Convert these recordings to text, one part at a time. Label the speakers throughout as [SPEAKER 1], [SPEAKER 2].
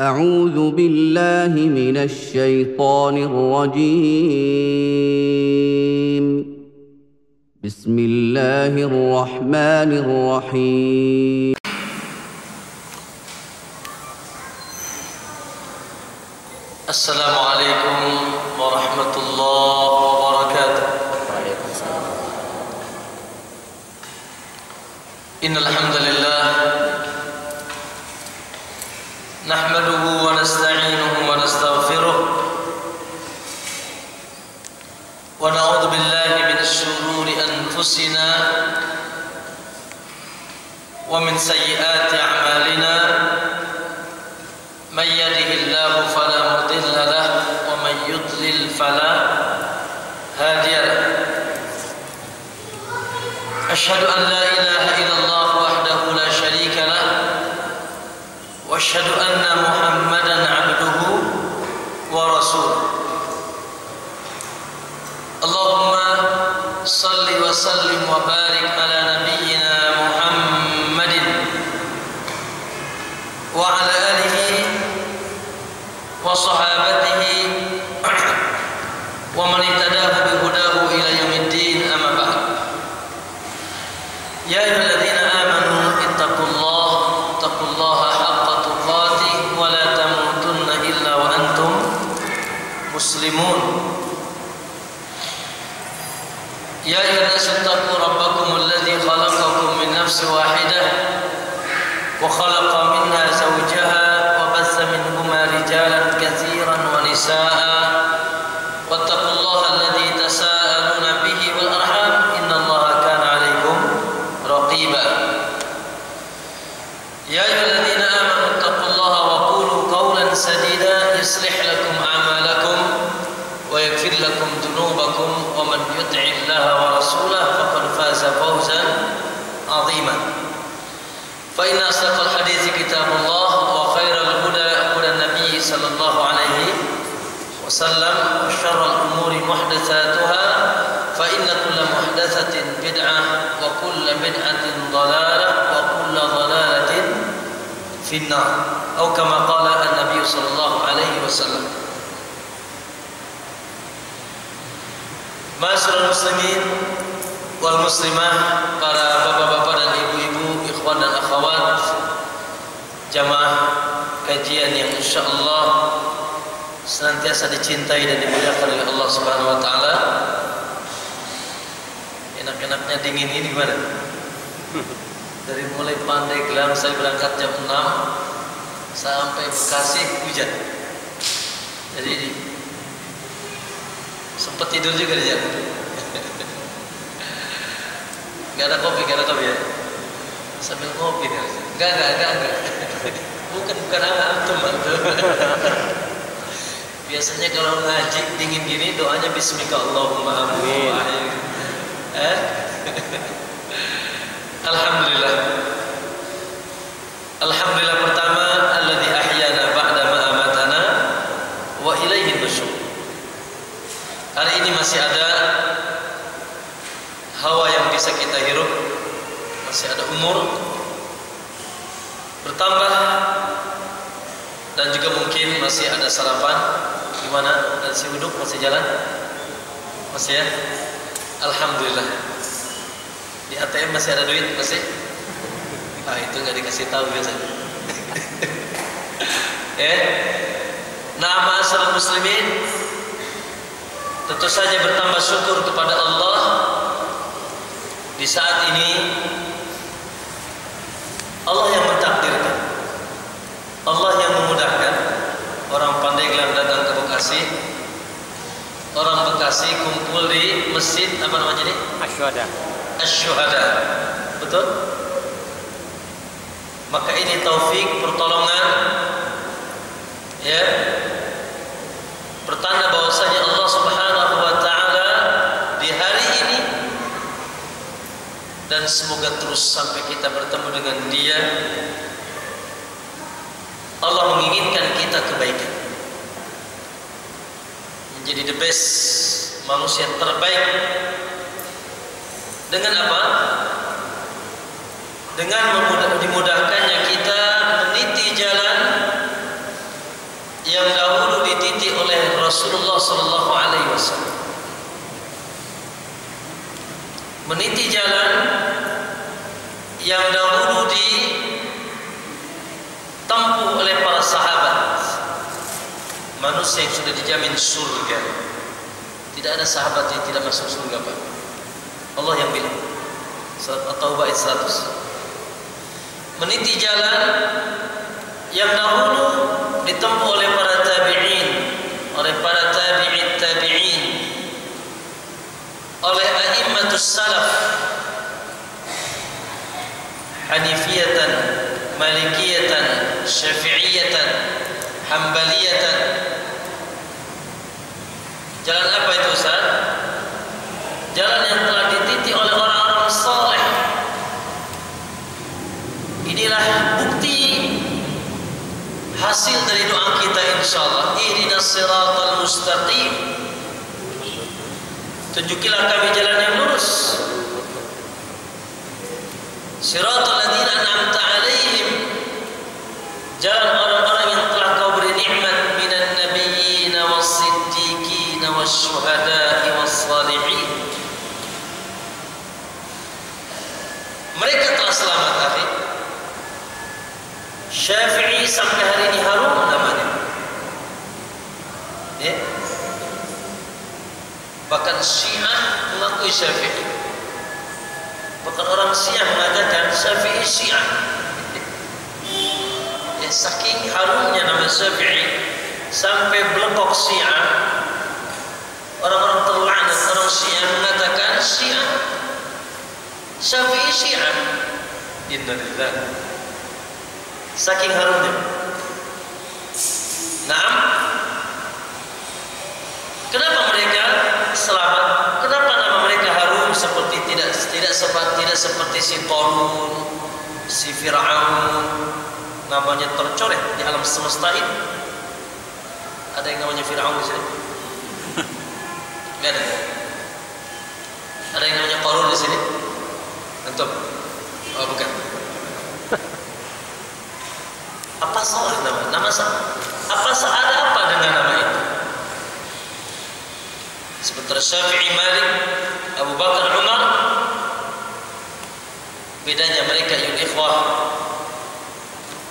[SPEAKER 1] أعوذ بالله من الشيطان الرجيم. بسم الله الرحمن الرحيم.
[SPEAKER 2] السلام عليكم ورحمة الله وبركاته. إن الحمد لله نحمده ونستعينه ونستغفره ونعوذ بالله من شرور أنفسنا ومن سيئات أعمالنا. من يهده الله فلا مضل له ومن يضلل فلا هادي له. أشهد أن لا إله إلا الله وحده لا شريك له وأشهد أن محمدا عبده ورسوله. اللهم صل وسلم وبارك على نبينا محمد وعلى آله وصحابته ومن اهتداه بهداه إلى يوم الدين. أما بعد، يا أيها الذين آمنوا اتقوا الله حق تقاته ولا تموتن إلا وأنتم مسلمون. يا أيها الناس اتقوا ربكم الذي خلقكم من نفس واحدة وخلق منها زوجها وبث منهما رجالا كثيرا ونساء واتقوا الله الذي تساءلون به والأرحام إن الله كان عليكم رقيبا. يا أيها الذين آمنوا اتقوا الله وقولوا قولا سديدا يصلح لكم أعمالكم ويغفر لكم ذنوبكم ومن يطع الله ورسوله فقد فاز فوزا عظيما. فإن أصدق الحديث كتاب الله وخير الهدى هدى النبي صلى الله عليه وسلم وشر الأمور محدثاتها فإن كل محدثة بدعة وكل بدعة ضلالة وكل ضلالة في النار أو كما قال النبي صلى الله عليه وسلم. Ma'asyiral muslimin wal muslimah, para bapak-bapak dan ibu-ibu, ikhwan dan akhwat, jamaah kajian yang insyaallah senantiasa dicintai dan dimuliakan oleh Allah Subhanahu wa taala. Enak-enaknya dingin ini gimana? Dari mulai Pandeglang saya berangkat jam 6 sampai Bekasi hujan. Jadi sempat tidur juga di jalan. Gak ada kopi ya? Sambil ngopi nih. Enggak. Bukan antum. Biasanya kalau ngaji dingin gini doanya bismika Allahumma amin. Alhamdulillah pertama alladzi ahyana ba'da ma amatana wa ilaihi nusyur. Hari ini masih ada hawa yang bisa kita hirup, masih ada umur bertambah, dan juga mungkin masih ada sarapan. Gimana? Dan si uduk masih jalan? Masih ya? Alhamdulillah. Di ATM masih ada duit? Masih? Itu nggak dikasih tahu biasanya. Nah, ma'asyiral muslimin, tentu saja bertambah syukur kepada Allah di saat ini. Allah yang mentakdirkan, Allah yang memudahkan orang Pandeglang datang ke Bekasi, orang Bekasi kumpul di masjid apa namanya ini? Asy-Syuhada. Betul? Maka ini taufik, pertolongan, ya, pertanda bahwasanya Allah Subhanahu wa taala di hari ini, dan semoga terus sampai kita bertemu dengan Dia, Allah menginginkan kita kebaikan, menjadi the best, manusia terbaik. Dengan apa? Dengan dimudahkannya kita meniti jalan Rasulullah sallallahu alaihi wasallam. Meniti jalan yang dahulu ditempuh oleh para sahabat, manusia yang sudah dijamin surga. Tidak ada sahabat yang tidak masuk surga, Pak. Allah yang bilang. Surat At-Taubah ayat 100. Meniti jalan yang dahulu ditempuh oleh para tabi'in, oleh para tabi'in, oleh a'immatus salaf, Hanifiyatan, Malikiyatan, Syafi'iyatan, Hambaliyatan. Jalan apa itu, Ustaz? Jalan yang telah dititi oleh orang-orang saleh. Inilah bukti hasil dari doa kita insyaallah. Ihdinas siratal mustaqim. Tunjukilah kami jalan yang lurus. Siratal ladzina an'amta 'alaihim. Jalan orang-orang yang telah Kau beri nikmat minan nabiyyin was-siddiqin wasyuhada'i was-salihin. Mereka telah selamat, akhi. Syafi'i sampai hari ini harum namanya. Ya. Bahkan Syiah mengakui Syafi'i. Bahkan orang Syiah mengatakan Syafi'i Syiah. Ya, saking harumnya nama Syafi'i sampai belekok Syiah. Orang-orang terlaknat, orang Syiah mengatakan Syiah Syafi'i Syiah. Innalillah. Saking harumnya. Naam. Kenapa mereka selamat? Kenapa nama mereka harum seperti tidak seperti si Qarun, si Fir'aun, namanya tercoret di alam semesta ini? Ada yang namanya Fir'aun di sini? Enggak ada. Ada yang namanya Qarun di sini? Antum? Oh, bukan. Apa salah nama salah? Apa ada apa dengan nama itu? Sementara Syafi'i, Malik, Abu Bakar, Umar, bedanya mereka ya ikhwah,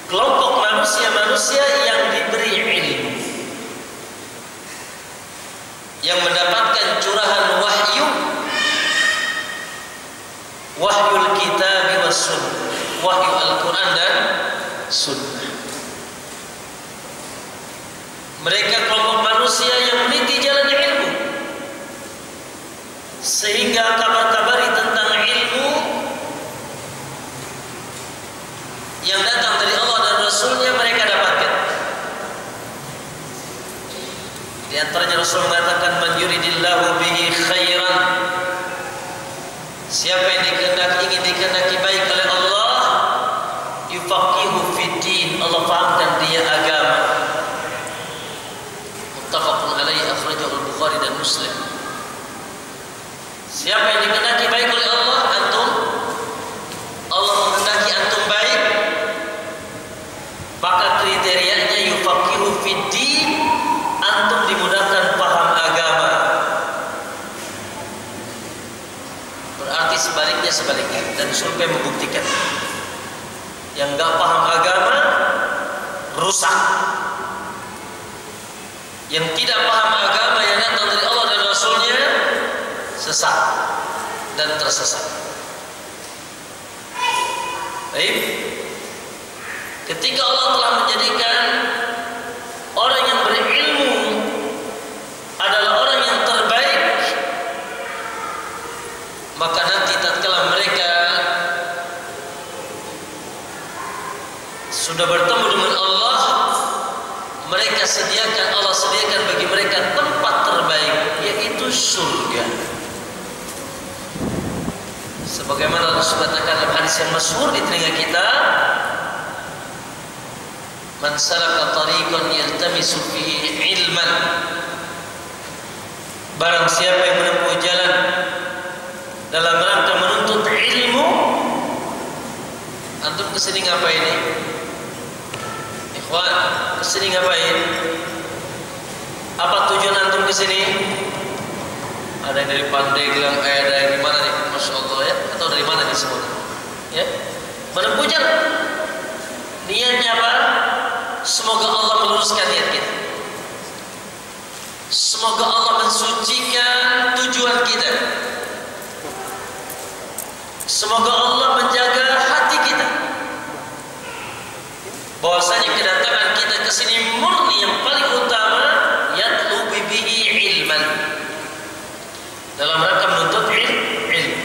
[SPEAKER 2] kelompok manusia yang diberi ilmu, yang mendapatkan curahan wahyul kitab was sunnah, wahyu Al-Quran dan sunnah. Mereka kelompok manusia yang meniti jalan ilmu, sehingga kabar-kabari tentang ilmu yang datang dari Allah dan Rasulnya mereka dapatkan. Di antaranya Rasul mengatakan, man yuridillahu bihi khairan, siapa yang ingin dikehendaki baik oleh Allah, yufaqihu fid din, Allah fahamkan dia agama. Muttafaqun alaihi, akhrajahu al-Bukhari dan Muslim. Siapa yang dikehendaki baik oleh Allah, Allah menghendaki antum baik, maka kriterianya yufaqihu fid din, antum dimudahkan paham agama. Berarti sebaliknya, dan survei membuktikan yang enggak paham agama rusak. Yang tidak paham agama yang datang dari Allah dan Rasulnya sesat dan tersesat. Baik. Ketika Allah telah menjadikan orang yang berilmu adalah orang yang terbaik, maka nanti tatkala mereka sudah bertemu dengan Allah, Allah sediakan bagi mereka tempat terbaik, yaitu surga. Sebagaimana Rasul katakan dalam hadis yang masyhur di telinga kita, man salaka tariqan yaltamisu fihi ilman, barang siapa yang menempuh jalan dalam rangka menuntut ilmu. Antum kesini ngapain ini? Ikhwan, kesini ngapain? Apa tujuan antum ke sini? Ada yang dari Pandeglang, ada yang dari mana nih? Masya Allah ya. Atau dari mana nih semua? Ya. Menempuh jalan. Niatnya apa? Semoga Allah meluruskan niat kita. Semoga Allah mensucikan tujuan kita. Semoga Allah menjaga hati kita. Bahwasanya kedatangan kita ke sini murni yang paling utama yatlubu bihi ilman. Dalam rangka menuntut ilmu.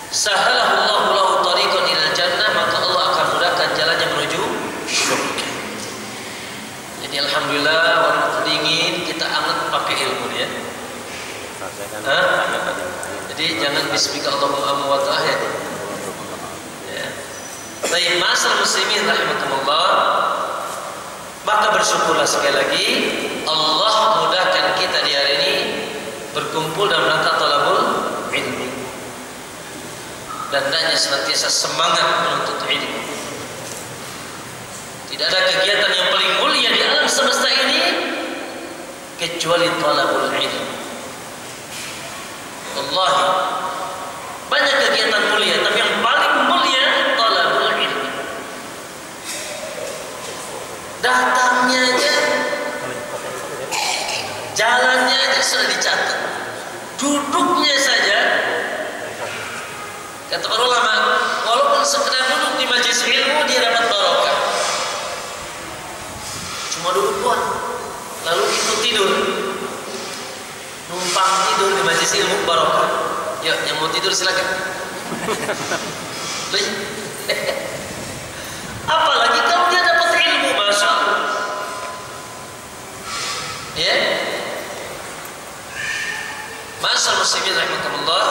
[SPEAKER 2] Sahalahu Allahu lahu tariqan ilal jannah, maka Allah akan mudahkan jalannya menuju surga. Jadi alhamdulillah walaupun dingin kita anget pakai ilmu ya. Jadi jangan bismika Allahumma wa ta'ala. Ya. Baik, ma'asyiral muslimin rahimakumullah. Maka bersyukurlah sekali lagi Allah mudahkan kita di hari ini berkumpul dalam rangka talabul ilmi. Dan hendaknya senantiasa semangat menuntut ilmu. Tidak ada kegiatan yang paling mulia di alam semesta ini kecuali talabul ilmi. Wallahi banyak kegiatan mulia, tapi yang paling mulia talabul ilmi. Datangnya aja, jalannya aja sudah dicatat, duduknya saja. Kata para ulama, walaupun sekedar duduk di majelis ilmu dia dapat barokah. Cuma duduk doang, lalu ikut tidur, numpang tidur di majelis ilmu barokah. Yuk, yang mau tidur silakan. Apalagi kalau dia dapat ilmu, masya Allah. Ya, masa muslimin rahimakumullah.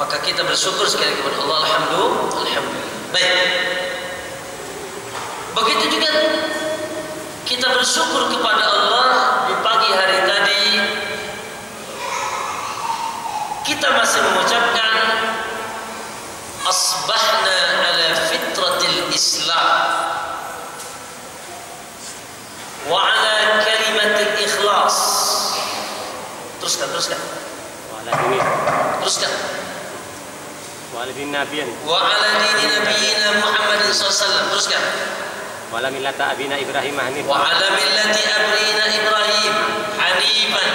[SPEAKER 2] Maka kita bersyukur sekali kepada Allah. Alhamdulillah. Baik. Begitu juga kita bersyukur kepada Allah di pagi hari tadi. Kita masih mengucapkan asbahna ala fitratil Islam wa ala kalimatil ikhlas. Teruskan. Teruskan.
[SPEAKER 3] Wa ala dini nabiyina
[SPEAKER 2] Muhammadin SAW. Teruskan.
[SPEAKER 3] Wa ala millata abina Ibrahim hanifan.
[SPEAKER 2] Wa ala millati abina Ibrahim hanifan.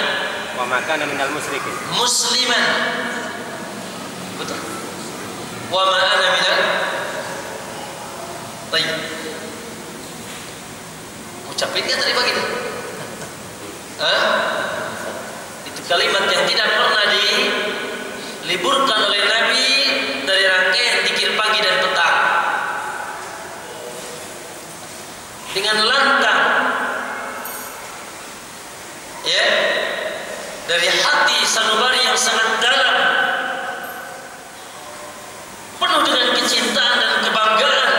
[SPEAKER 3] Wa ma kana minal musyrikin.
[SPEAKER 2] Musliman. Betul. Wa ma ana minal. Baik. Ucapinnya tadi begitu. Itu kalimat yang tidak pernah diliburkan oleh Nabi dari rangkaian zikir pagi dan petang. Dengan lantang, ya, dari hati sanubari yang sangat dalam, penuh dengan kecintaan dan kebanggaan,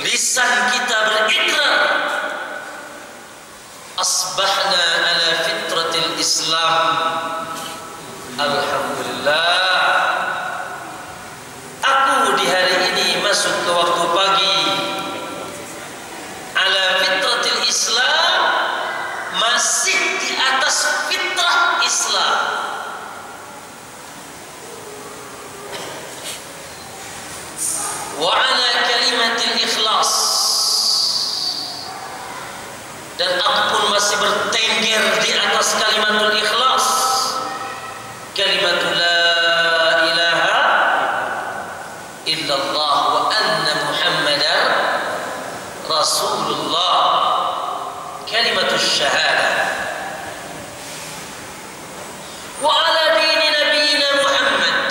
[SPEAKER 2] lisan kita berikrar, asbahna ala fitratil Islam. Alhamdulillah, aku di hari ini masuk ke waktu pagi ala fitratil Islam, masih di atas fitrah Islam. Wa ala kalimatil ikhlas, dan aku pun masih bertengger di atas kalimatul ikhlas, kalimatul la ilaha illallah wa anna Muhammadar Rasulullah, kalimatul syahadah. Wa ala dini nabiyina Muhammad,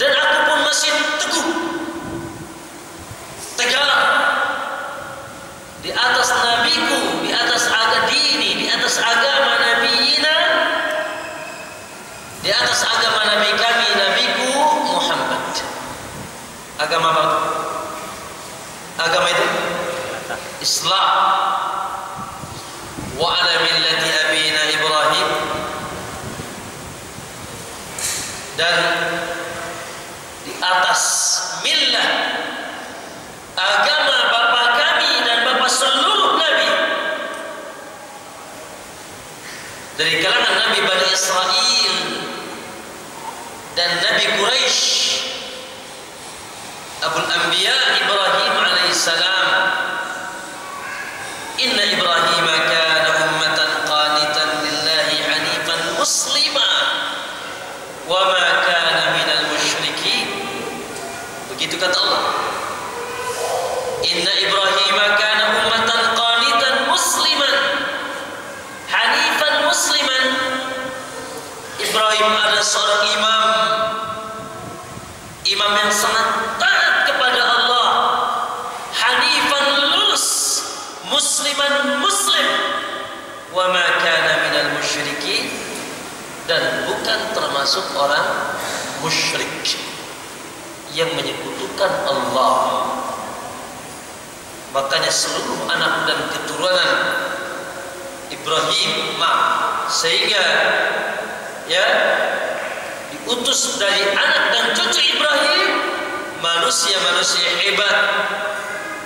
[SPEAKER 2] dan aku pun masih teguh, tegak di atas nabiku, di atas dini, di atas agama nabiyina, di atas agama nabi kami, nabiku Muhammad. Agama apa? Agama itu Islam. Wa ala millati abina Ibrahim, dan di atas millah agama bapa kami dan bapa seluruh nabi dari kalangan Nabi Bani Israel dan Nabi Quraisy, Abul Anbiya Ibrahim alaihissalam. Inna Ibrahim kana ummatan qanitan lillahi hanifan muslima wa ma kana minal musyrikin. Begitu kata Allah. Inna Ibrahim kana ummatan qanitan musliman hanifan musliman. Ibrahim adalah seorang imam yang sangat taat kepada Allah, hanifan lurus, musliman muslim, wa ma kana minal musyrikin, dan bukan termasuk orang musyrik yang menyekutukan Allah. Makanya seluruh anak dan keturunan Ibrahim sehingga ya diutus dari anak dan cucu Ibrahim manusia-manusia hebat,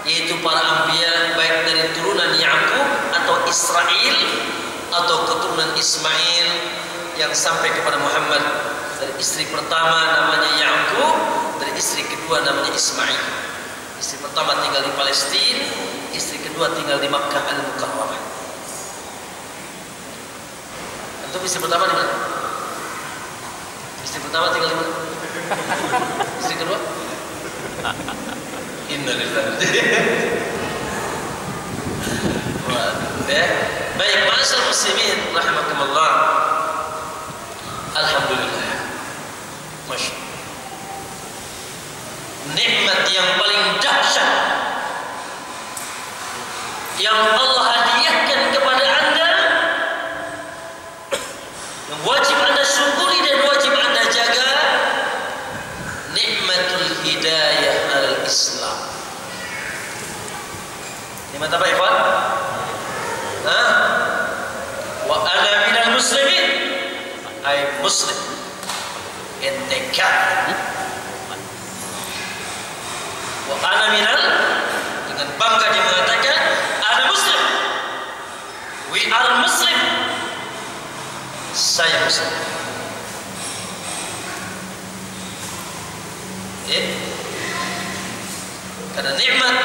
[SPEAKER 2] yaitu para anbiya, baik dari turunan Yakub atau Israel atau keturunan Ismail yang sampai kepada Muhammad. Dari istri pertama namanya Yakub, dari istri kedua namanya Ismail. Istri pertama tinggal di Palestina, istri kedua tinggal di Makkah Al-Mukarramah. Untuk istri pertama di mana? Istri pertama tinggal di mana? Istri kedua? Innalillahi. Baik, ma'asyiral muslimin rahimakumullah. Alhamdulillah. Masya Allah. Nikmat yang paling dahsyat yang Allah hadiahkan kepada Anda, yang wajib Anda syukuri dan wajib Anda jaga, nikmatul hidayah al-Islam. Nikmat apa, ikhwan? Wa ana minal muslimin, ay muslim, ente wa ana minal, dengan bangga dia mengatakan ana muslim, we are muslim, saya muslim. Karena nikmat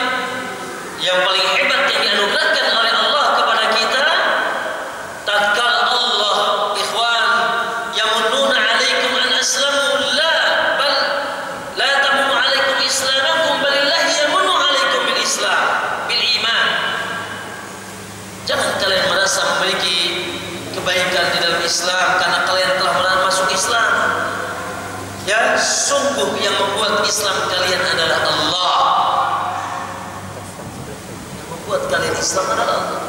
[SPEAKER 2] yang paling hebat yang dianugerahkan oleh Allah kepada kita, tatkala Allah, ikhwan, yamunnuna 'alaikum an aslamu, la bal la tamunnu 'alaikum islamakum, balillahi yamunnu 'alaikum bil Islam, bil iman. Jangan kalian merasa memiliki kebaikan di dalam Islam karena kalian telah masuk Islam. Ya, sungguh yang membuat Islam kalian adalah Allah. Yang membuat kalian Islam adalah Allah.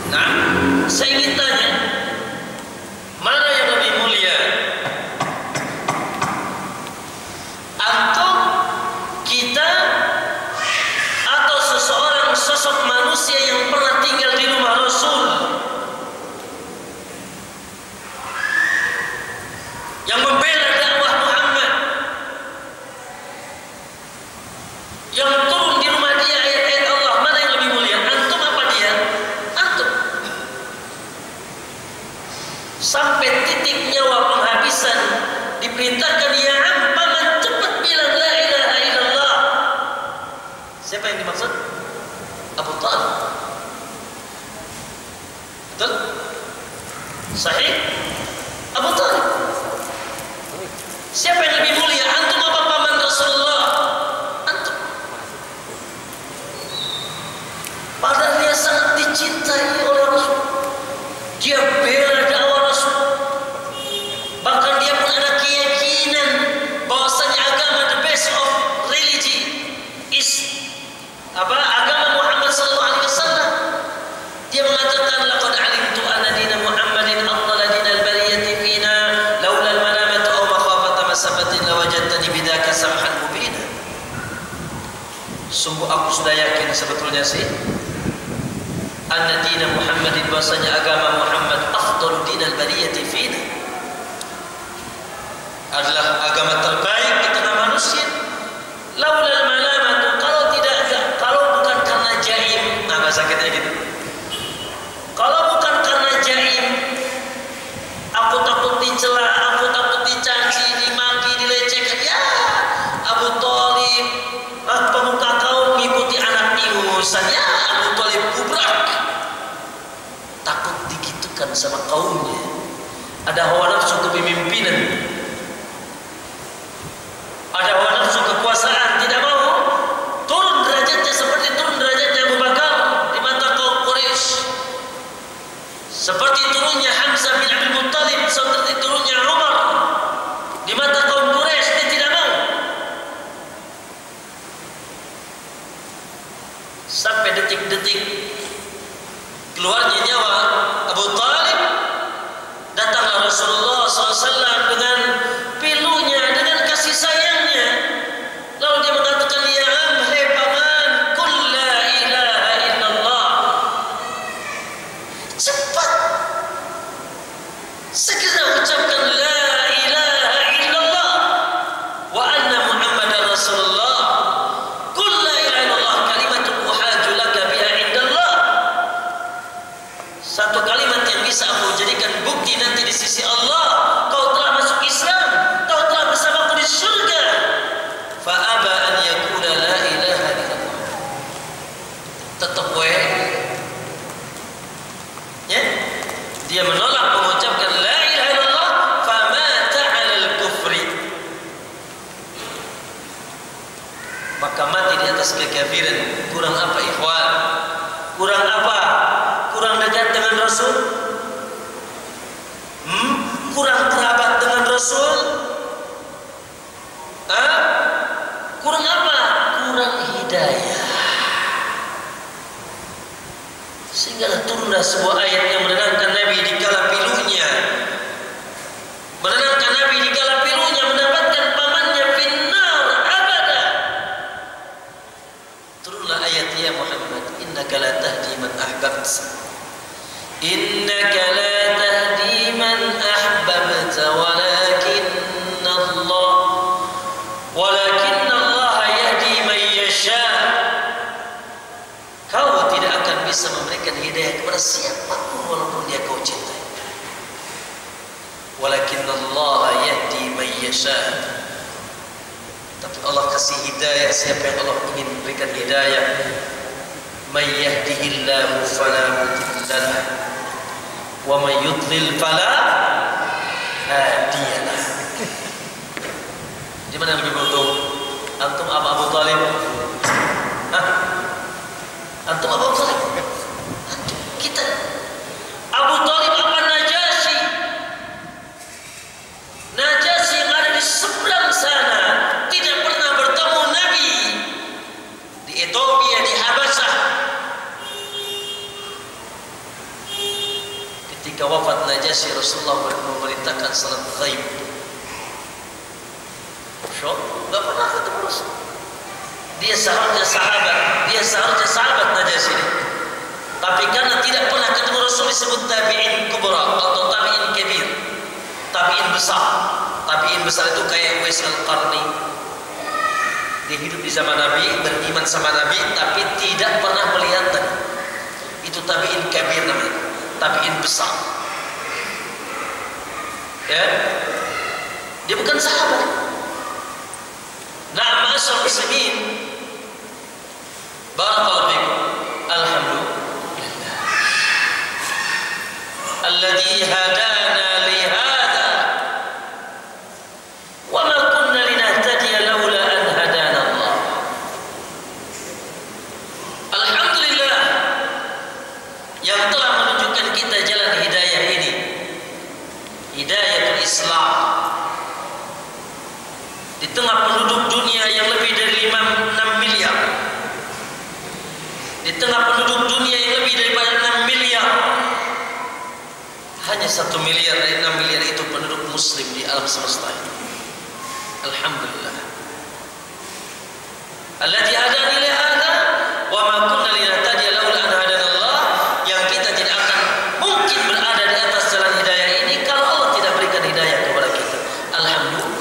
[SPEAKER 2] Nah, saya ingin tanya, mana yang lebih mulia? Antum, kita, atau seseorang, sosok manusia yang pernah tinggal di rumah Rasul, yang membela dakwah Muhammad, yang turun di rumah dia ayat-ayat Allah? Mana yang lebih mulia? Antum apa dia? Antum. Sampai titik nyawa penghabisan diperintahkan, ya am, paman cepat bilang la ilaha illallah. Siapa yang dimaksud? Abu Talib. Betul? Sahih? Abu Talib. Siapa yang lebih mulia? Antum apa paman Rasulullah? Antum. Padahal dia sangat dicintai oleh Rasul. Dia bela dakwah Rasul. Bahkan dia pun ada keyakinan bahwasanya agama, the best of religion, is agama Muhammad sallallahu alaihi wasallam. Dia mengatakan, laqad alimtu anna dina Muhammadin afdal dinal bariyati fina laula al-manamatu aw makhafata masabatin lawajadtani bidzaka samhan mubina. Sungguh aku sudah yakin sebetulnya sih, anna dina Muhammadin, bahwasanya agama Muhammad afdal dinal bariyati fina, adalah agama terbaik di tengah manusia. kaumnya. Ada hawa nafsu kepemimpinan, ada hawa nafsu kekuasaan, tidak mau turun derajatnya seperti turun derajatnya Abu Bakar di mata kaum Quraisy, seperti turunnya Hamzah bin Abdul Muttalib, seperti turunnya Umar di mata kaum Quraisy. Dia tidak mau. Sampai detik-detik keluarnya nyawa Abu Talib, datanglah Rasulullah SAW dengan pilunya, dengan kasih sayangnya. Lalu dia mengatakan, ya am, hai paman, qul la ilaha illallah. Cepat, segera ucapkan la ilaha illallah wa anna Muhammadar Rasulullah. Qul la ilaha illallah kalimatun uhaju laka biha indallah. Satu kalimat yang bisa aku jadikan bukti nanti di sisi Allah, kau telah masuk Islam, kau telah bersamaku di surga. Fa aba an yakuna la ilaha illallah. Tetap ya, dia menolak mengucapkan la ilaha illallah, fa mata 'alal kufri. Maka mati di atas kekafiran. Kurang apa ikhwan? Kurang apa? Kurang dekat dengan Rasul? Kurang kerabat dengan Rasul? Kurang apa? Kurang hidayah. Sehingga turunlah sebuah ayat yang menenangkan Nabi di kala pilunya, menenangkan Nabi di kala pilunya, mendapatkan pamannya finnar abada. Turunlah ayat, ya Muhammad, innaka la tahdi man ahbabta, innaka la tahdi man ahbabta, walakinna Allah yahdi man yasha. Kau tidak akan bisa memberikan hidayah kepada siapapun walaupun dia kau cintai. Walakinna Allah yahdi man yasha. Tapi Allah kasih hidayah siapa yang Allah ingin berikan hidayah. Man yahdihillahu fala mudilla lahu wa man yudlil fala hadiya lahu. Di mana yang lebih beruntung? Antum apa Abu Talib? Antum Abu Talib? Antum, kita. Abu Talib apa Najasyi? Najasyi yang ada di seberang sana, tidak pernah bertemu Nabi. Di Ethiopia, di Habasyah. Ketika wafat Najasyi, Rasulullah memerintahkan salat ghaib. Gak pernah ketemu Rasul. Dia seharusnya sahabat Najasyi ini. Tapi karena tidak pernah ketemu Rasul, disebut tabi'in kubra atau tabi'in kabir, tabi'in besar. Tabi'in besar itu kayak Uwais Al-Qarni. Dia hidup di zaman Nabi, beriman sama Nabi, tapi tidak pernah melihat Nabi. Itu tabi'in kabir namanya, tabi'in besar. Ya, dia bukan sahabat. Nah, ma'asyar muslimin, barakallahu fikum, alhamdulillah alladzi hadana li hadha wa ma kunna linahtadiya laula an hadana Allah. Alhamdulillah yang telah menunjukkan kita jalan hidayah ini, hidayatul Islam. Di tengah penduduk dunia yang lebih dari 6 miliar, di tengah penduduk dunia yang lebih daripada 6 miliar, hanya 1 miliar dari 6 miliar itu penduduk muslim di alam semesta ini. Alhamdulillah. Alladzi hadani li hadza wa ma kunna linahtadiya laula an hadana Allah, yang kita tidak akan mungkin berada di atas jalan hidayah ini kalau Allah tidak berikan hidayah kepada kita. Alhamdulillah.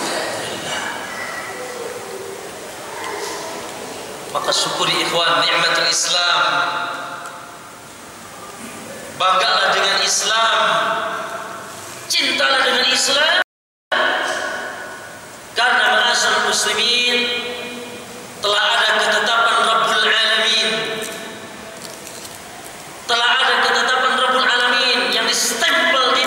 [SPEAKER 2] Maka syukuri ikhwan nikmatul Islam. Banggalah dengan Islam. Cintalah dengan Islam. Karena ma'asyar muslimin, telah ada ketetapan Rabbul Alamin. Telah ada ketetapan Rabbul Alamin yang distempel di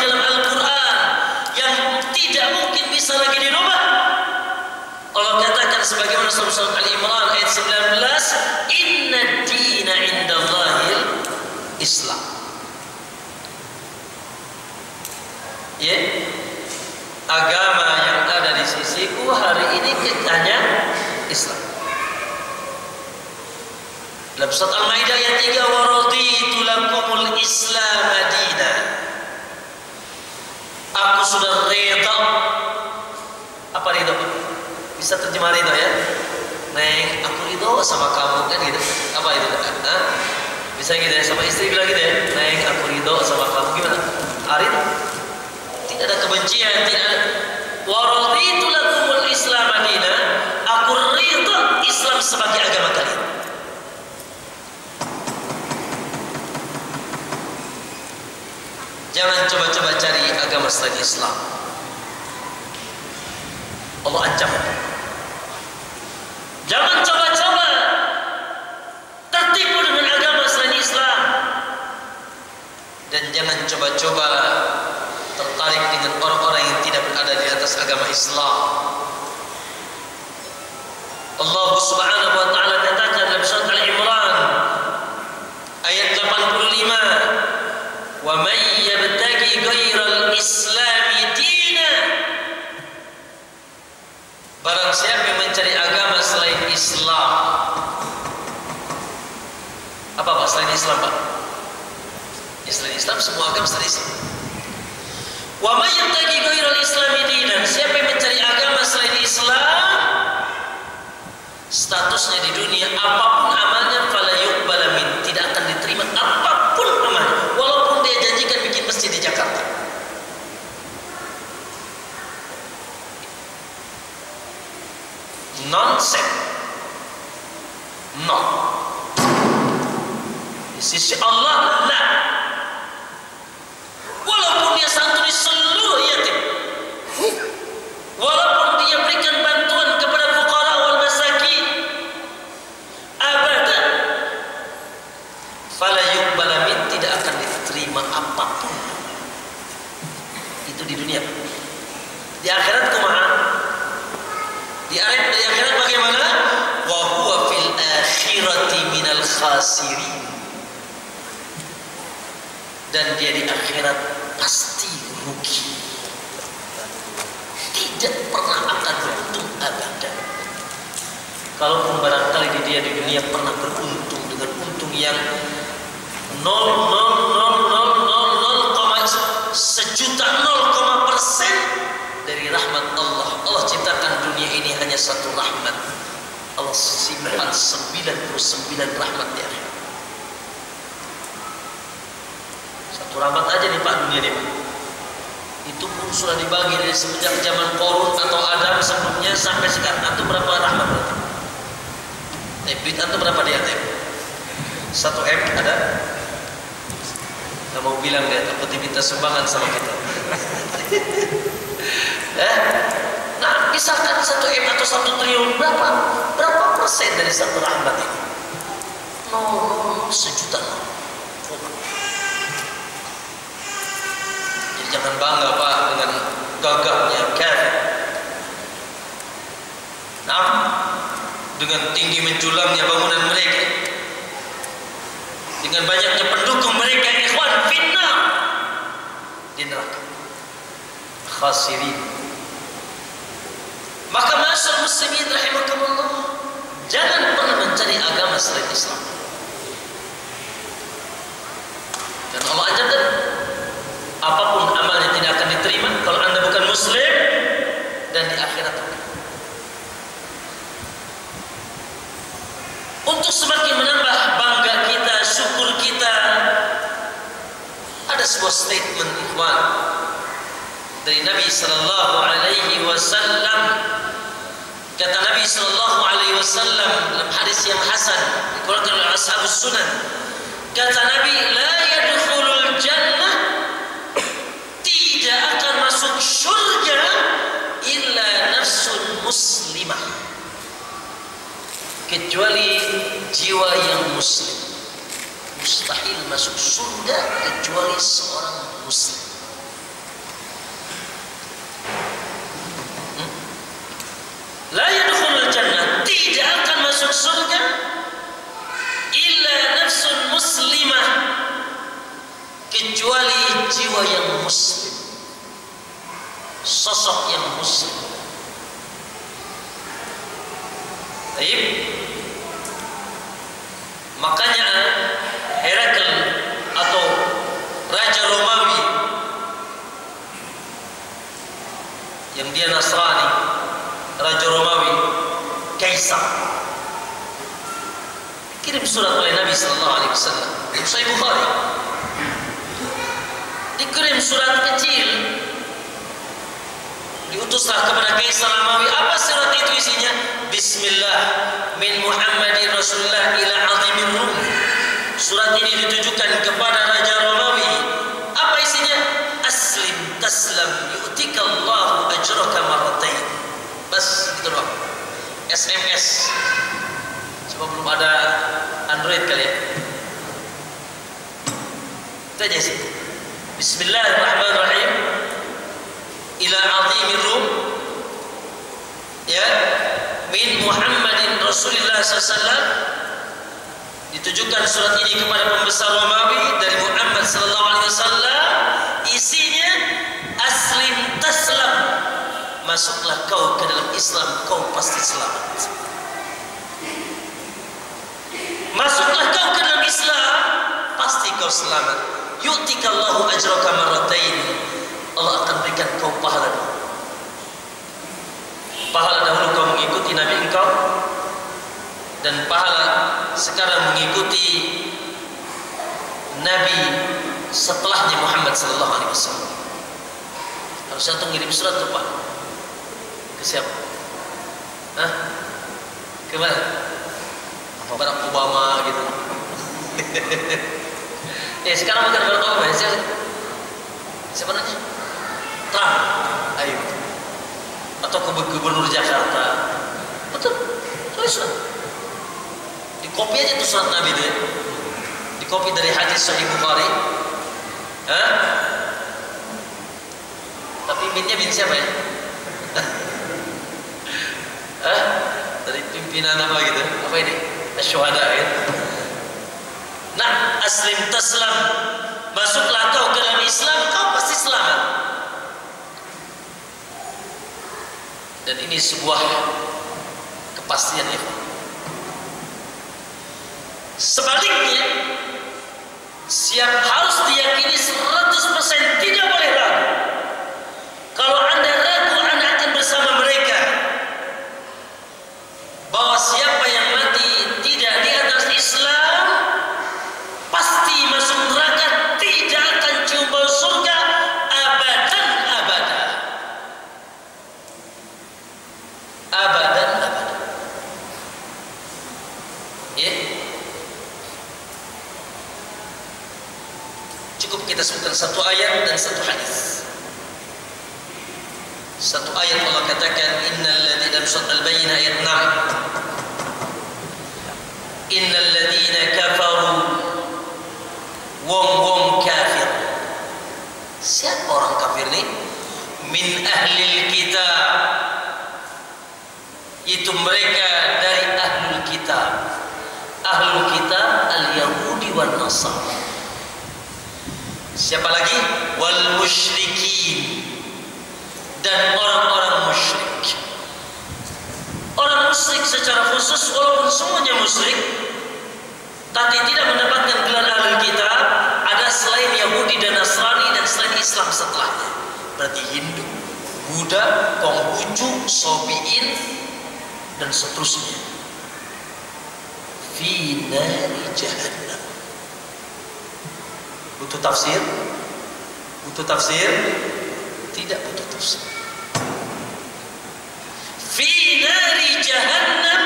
[SPEAKER 2] Rasul surat Al-Imran ayat 19, "Inna ad-dina 'indallahil Islam." Ya, agama yang ada di sisiku hari ini hanya Islam. Dalam surat Al-Maidah ayat 3, "Wa raditu lakumul Islam madina." Aku sudah reda. Apa ridho? Bisa terjemah ridho ya? Neng, aku ridho sama kamu, kan gitu. Apa itu? Bisa gitu ya, sama istri bilang gitu ya. Neng, aku ridho sama kamu, gimana? Arid? Tidak ada kebencian, tidak ada. Wa raditu lakumul Islam madina. Aku ridho Islam sebagai agama kalian. Jangan coba-coba cari agama selain Islam. Allah ancam. Jangan coba-coba tertipu dengan agama selain Islam. Dan jangan coba-coba tertarik dengan orang-orang yang tidak berada di atas agama Islam. Allah Subhanahu wa taala katakan dalam surat Al-Imran ayat 85, "Wa may yabtaghi ghairal islami dina." Barang siapa yang mencari agama selain Islam. Apa Pak selain Islam, Pak? Ya, selain Islam, semua agama selain Islam. Wa may yabtaghi ghairal islami dinan. Siapa yang mencari agama selain Islam, statusnya di dunia apapun amalnya fala yuqbal min, tidak akan diterima apapun amalnya, walaupun dia janjikan bikin masjid di Jakarta. Nonsense. No. Di sisi Allah lah. Walaupun dia santuni seluruh yatim, walaupun dia berikan bantuan kepada fuqara wal masakin, abadan fala yuqbal min, tidak akan diterima apapun. Itu di dunia. Di akhirat kumaha? Di akhirat bagaimana? Wa huwa fil akhirati minal khasirin. Dan dia di akhirat pasti rugi. Tidak pernah akan beruntung abadan. Kalaupun barangkali dia di dunia pernah beruntung dengan untung yang 0,000,000% dari rahmat Allah. Allah ciptakan dunia ini hanya satu rahmat. Allah simpan 99 rahmat di akhirat. Satu rahmat aja nih Pak dunia ini Pak. Itu pun sudah dibagi dari semenjak zaman Korun atau Adam sebelumnya sampai sekarang. Antum berapa rahmat berarti? Duit antum berapa di ATM? 1 M ada? Gak mau bilang dia takut diminta sumbangan sama kita. Nah, misalkan 1 M atau 1 triliun berapa persen dari satu rahmat ini? 0,0 sejuta. Jadi jangan bangga Pak dengan gagahnya kafir. Nah, dengan tinggi menjulamnya bangunan mereka, dengan banyaknya pendukung mereka, ikhwan finnar di neraka, khasirin. Maka masyarakat muslimin rahimakumullah, jangan pernah mencari agama selain Islam. Dan Allah ajarkan apapun amalnya tidak akan diterima kalau anda bukan muslim, dan di akhirat untuk semakin menambah bangga kita, syukur kita, ada sebuah statement ikhwan dari Nabi sallallahu alaihi wasallam. Kata Nabi sallallahu alaihi wasallam dalam hadis yang hasan dikeluarkan oleh Ashabus Sunan, kata Nabi, la yadkhulul jannah, tidak akan masuk surga illa nafsun muslimah, kecuali jiwa yang muslim. Mustahil masuk surga kecuali seorang muslim. La yadkhulul jannah, masuk surga illa nafsun muslimah, kecuali jiwa yang muslim, sosok yang muslim. Baik. Makanya Herakl atau Raja Romawi yang dia Nasrani, Raja Romawi, Kaisar, kirim surat oleh Nabi Sallallahu Alaihi Wasallam. Di Sahih Bukhari dikirim surat kecil, diutuslah kepada Kaisar Romawi. Apa surat itu isinya? Bismillah min Muhammadin Rasulullah ila azimir Rum. Surat ini ditujukan kepada Raja Romawi. Apa isinya? Aslim taslam yu'tikallahu ajraka marratain. Bas gitu doang. SMS. Coba belum ada Android kali ya. Itu aja sih. Bismillahirrahmanirrahim. Ila azimir Rum. Ya, min Muhammadin Rasulullah SAW. Ditujukan surat ini kepada pembesar Romawi dari Muhammad sallallahu alaihi wasallam. Isinya aslim taslam. Masuklah kau ke dalam Islam, kau pasti selamat. Masuklah kau ke dalam Islam, pasti kau selamat. Yu'tikallahu ajraka marratain. Allah akan berikan kau pahala. Pahala dahulu kau mengikuti Nabi engkau, dan pahala sekarang mengikuti Nabi setelahnya Muhammad sallallahu alaihi wasallam. Harus satu ngirim surat tuh Pak. Ke siapa? Hah? Ke mana? Barack Obama gitu. Sekarang bukan Barack Obama, siapa namanya? Trump. Ayo. Atau ke Gubernur Jakarta. Betul. Tulis surat. Dikopi aja tuh surat Nabi itu ya. Dikopi dari hadis Sahih Bukhari. Hah? Tapi minnya min siapa ya? Hah? Dari pimpinan apa gitu? Apa ini? Syuhada ya. Nah, aslim taslam. Masuklah kau ke dalam Islam, kau pasti selamat. Dan ini sebuah kepastian ya. Sebaliknya, harus diyakini 100%, tidak boleh ragu. Kalau Anda ragu, Anda akan bersama mereka. Bahwa siapa yang mati tidak di atas Islam pasti masuk neraka, tidak akan cium bau surga abadan abada. Abadan abada. Ya. Cukup kita sebutkan satu ayat dan satu hadis. Satu ayat Allah katakan innal ladzina surat al-bayyinah ayat 6. Innal ladzina kafaru wong kafir. Siapa orang kafir ini? Min ahlil kitab. Itu mereka dari ahlul kitab. Ahlul kitab al-Yahudi wal Nasara. Siapa lagi? Wal musyrikin. Dan orang-orang musyrik. Orang musyrik secara khusus, walaupun semuanya musyrik, tapi tidak mendapatkan gelar ahlul kitab, ada selain Yahudi dan Nasrani dan selain Islam setelahnya. Berarti Hindu, Buddha, Konghucu, Sobiin, dan seterusnya. Fi nari jahannam. Butuh tafsir? Butuh tafsir? Tidak butuh tafsir. Fi nari jahannam,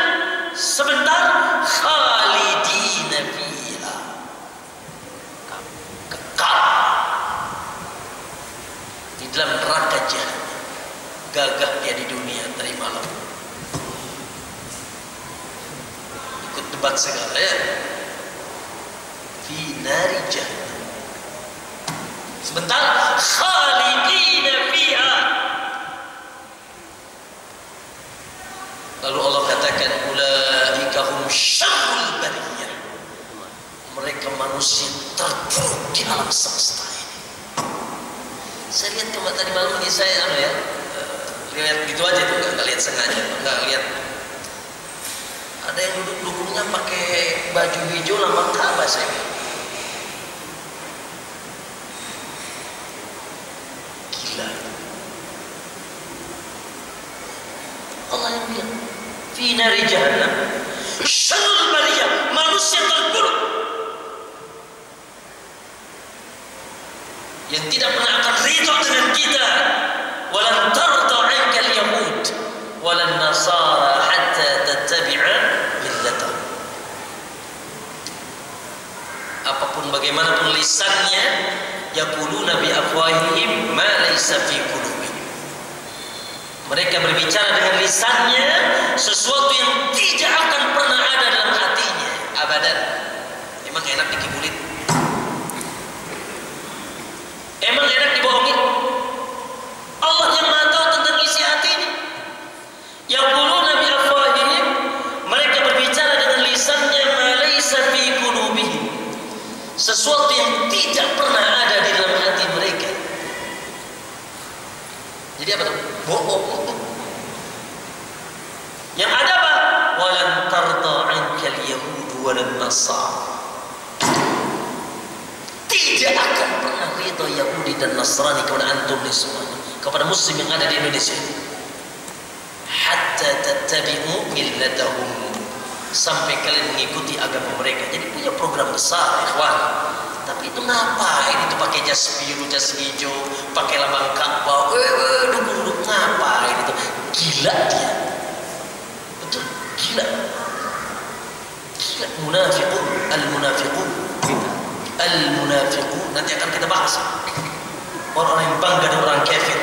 [SPEAKER 2] sebentar, khalidina fiha, kekal di dalam neraka jahannam. Gagah dia di dunia, tadi malam ikut debat segala ya. Fi nari jahannam, sebentar, khalidina fiha. Lalu Allah katakan ulaika hum innahum syarrul bariyah. Mereka manusia terburuk di alam semesta ini. Saya lihat tadi malam ini saya lihat gitu aja tuh, nggak lihat sengaja, nggak lihat. Ada yang duduk-duduknya pakai baju hijau lambang Ka'bah saya. Gila. Allah yang bilang, fi nari jahannam syarrul bariyah, manusia terburuk yang tidak pernah akan ridha dengan kita. Walan tarda 'anka al-yahud walan nasara hatta tattabi'a millatahum. Apapun bagaimanapun lisannya, yaquluna bi afwahihim ma laysa fi qulubihim. Mereka berbicara dengan lisannya sesuatu yang tidak akan pernah ada dalam hatinya abadan. Emang enak dikibulin? Emang enak dibohongin? Allah yang Maha tahu tentang isi hati ini. Yaquluna bi afwahihim, mereka berbicara dengan lisannya ma laysa fi qulubihim, sesuatu yang tidak pernah ada di dalam hati mereka. Jadi apa tuh? Bohong. Yang ada apa? Walan tarda 'anka al-yahud walan nasara. Tidak akan pernah ridha Yahudi dan Nasrani kepada antum nih semuanya, kepada muslim yang ada di Indonesia. Hatta tattabi'u millatahum, sampai kalian mengikuti agama mereka. Jadi punya program besar, ikhwan. Tapi itu ngapain itu pakai jas biru, jas hijau, pakai lambang Ka'bah, duduk-duduk, ngapain itu? Gila dia. Betul, gila. Gila, munafiqun, al-munafiqun. Al-munafiqun nanti akan kita bahas. Orang-orang yang bangga dengan orang kafir,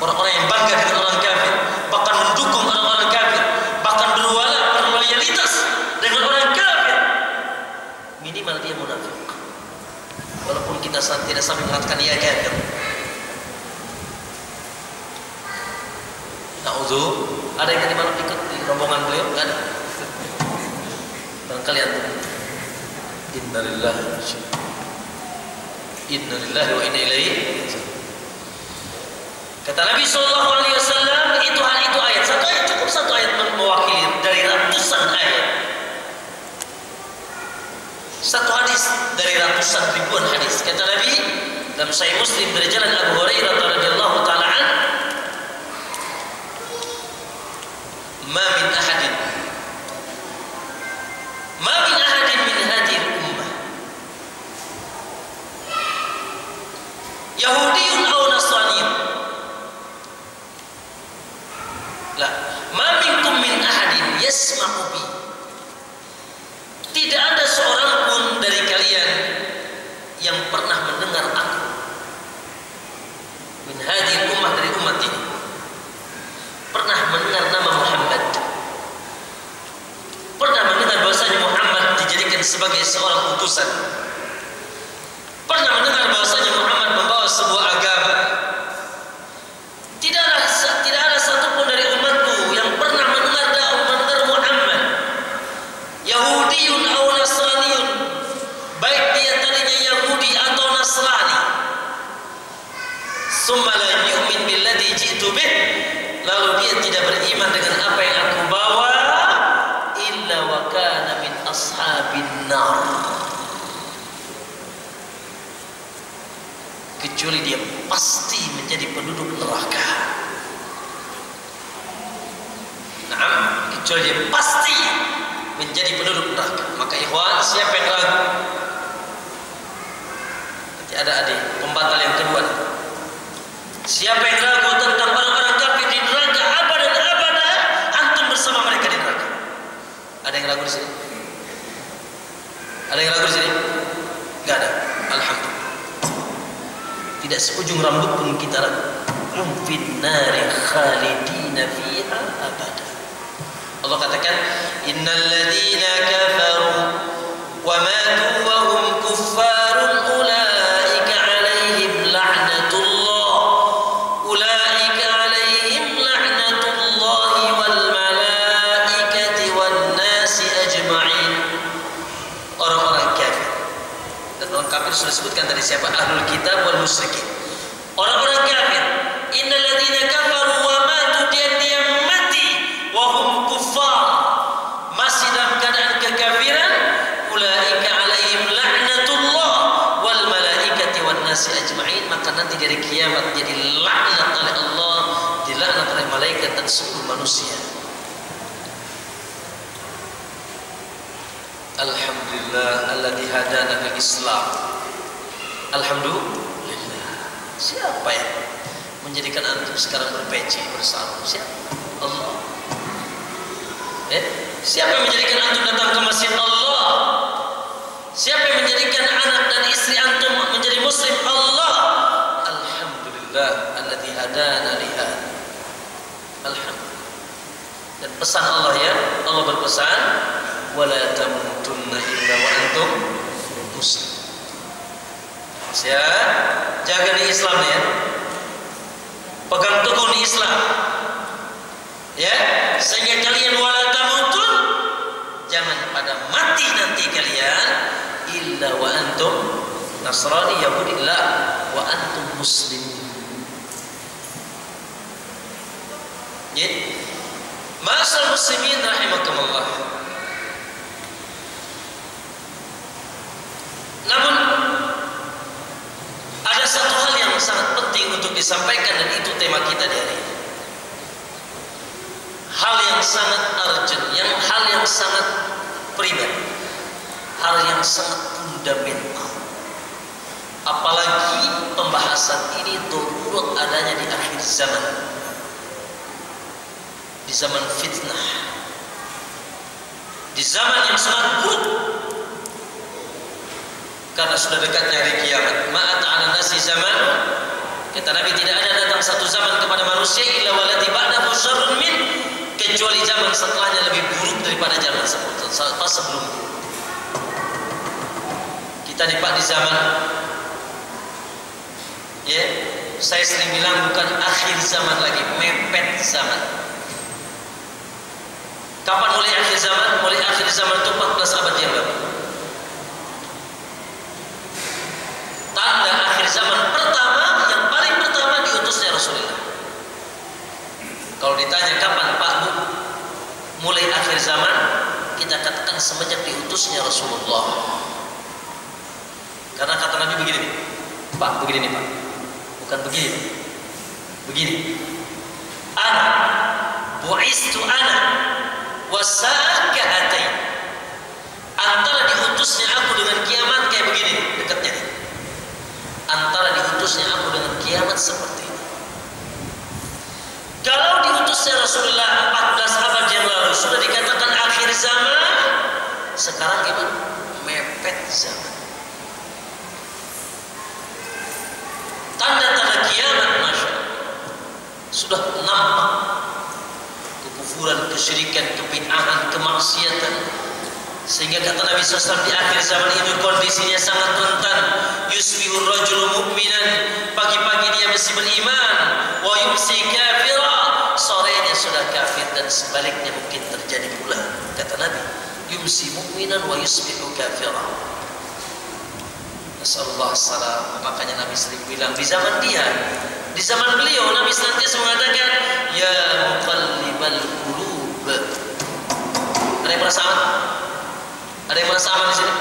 [SPEAKER 2] orang-orang yang bangga dengan orang kafir, bahkan mendukung orang-orang kafir, bahkan berwala, berloyalitas dengan orang kafir, minimal dia munafik. Walaupun kita tidak sampai mengatakan dia kafir. Na'udzu. Ada yang tadi malam ikut di rombongan beliau? Enggak ada. Barangkali antum. Innalillahi wa inna ilaihi. Kata Nabi SAW, itu ayat. Satu ayat cukup, satu ayat mewakili dari ratusan ayat. Satu hadis dari ratusan ribuan hadis. Kata Nabi dalam Sahih Muslim dari jalan Abu Hurairah radhiyallahu taala an, ma min ahadin min hadhihi al-ummah Yahudiyyun aw Nasraniyyun. La, ma minkum min ahadin yasma'u bi. Tidak ada seorang pun dari kalian yang pernah mendengar aku, min hadhihi ummah, dari umat ini, pernah mendengar nama Muhammad, pernah mendengar bahwasanya Muhammad dijadikan sebagai seorang utusan, pernah mendengar bahwasanya Muhammad membawa sebuah agama. Tidak ada satupun dari umatku yang pernah mendengar Muhammad, Yahudiyyun aw Nasraniyyun, baik dia tadinya Yahudi atau Nasrani, summa la yu'min billadzi ji'tu bih, lalu dia tidak beriman dengan apa yang aku bawa, illa wa kana min ashabin nar, kecuali dia pasti menjadi penduduk neraka. Nah, kecuali dia pasti menjadi penduduk neraka. Maka ikhwan, siapa yang ragu? Nanti ada adik pembatal yang kedua. Siapa yang ragu tentang orang-orang kafir di neraka abadan abada, antum bersama mereka di neraka. Ada yang ragu di sini? Ada yang ragu di sini? Enggak ada. Alhamdulillah. Tidak seujung rambut pun kita ragu. Fin nari khalidina fiha abada. Allah katakan, innal ladzina kafaru wa matu wa hum kuffarun ulaika alaihim la'natullah, ulaika alaihim la'natullah wal malaikati wan nasi Orang kafir sudah disebutkan tadi siapa? Ahlul kitab wal musyrikin. Orang-orang kafir. Innal ladzina kafaru wa matu, dia mati wa hum kuffar, masih dalam keadaan kekafiran. Ulaika alaihim la'natullah wal malaikati wan nasi ajma'in. Maka nanti dari kiamat jadi laknat oleh Allah, dilaknat oleh malaikat dan seluruh manusia. Alhamdulillah alladzi hadana lil Islam. Alhamdulillah. Siapa yang menjadikan antum sekarang berpeci bersama? Siapa? Allah. Siapa yang menjadikan antum datang ke masjid Allah? Siapa yang menjadikan anak dan istri antum menjadi muslim? Allah. Alhamdulillah alladzi hadana li hada. Alhamdulillah. Dan pesan Allah ya, Allah berpesan, wala tamutunna illa wa antum muslim. Ya, jaga di Islam ya. Pegang teguh di Islam. Ya, sehingga kalian wala tamutun, jangan pada mati nanti kalian illa wa antum Nasrani, Yahudi, la wa antum muslimin. Ya. Ma'asal muslimin rahimakumullah. Namun ada satu hal yang sangat penting untuk disampaikan, dan itu tema kita di hari ini. Hal yang sangat urgent, hal yang sangat primer, hal yang sangat fundamental. Apalagi pembahasan ini darurat adanya di akhir zaman, di zaman fitnah, di zaman yang sangat buruk. Karena sudah dekatnya hari kiamat. Ma'at 'ala nasi zaman. Kata Nabi, tidak ada datang satu zaman kepada manusia illa walati ba'dahu syarrun min, kecuali zaman setelahnya lebih buruk daripada zaman sebelumnya. Kita nih Pak di zaman, ya, saya sering bilang bukan akhir zaman lagi, mepet zaman. Kapan mulai akhir zaman? Mulai akhir zaman itu 14 abad yang lalu. Tanda akhir zaman pertama, yang paling pertama diutusnya Rasulullah. Kalau ditanya kapan Pak Bu mulai akhir zaman, kita katakan semenjak diutusnya Rasulullah. Karena kata Nabi begini, Pak, begini nih Pak, bukan begini Pak, begini. Ana bu'istu ana wasa'aka hatain. Antara diutusnya aku dengan kiamat kayak begini dekatnya. Antara diutusnya aku dengan kiamat seperti ini. Kalau diutusnya Rasulullah 14 abad yang lalu sudah dikatakan akhir zaman, sekarang gimana? Mepet zaman. Tanda-tanda kiamat, masya Allah, sudah nampak. Kekufuran, kesyirikan, kebid'ahan, kemaksiatan. Sehingga kata Nabi SAW, di akhir zaman ini kondisinya sangat rentan. Yusbihur rajulu mu'minan, pagi-pagi dia masih beriman, wa yumsi kafira, sorenya sudah kafir, dan sebaliknya mungkin terjadi pula. Kata Nabi, yumsi mu'minan wa yusbihu kafira. Nasallallahu salam. Makanya Nabi sering bilang di zaman dia, di zaman beliau, Nabi senantiasa mengatakan, ya muqallibal qulub. Ada yang perasaan? Ada yang merasa aman di sini?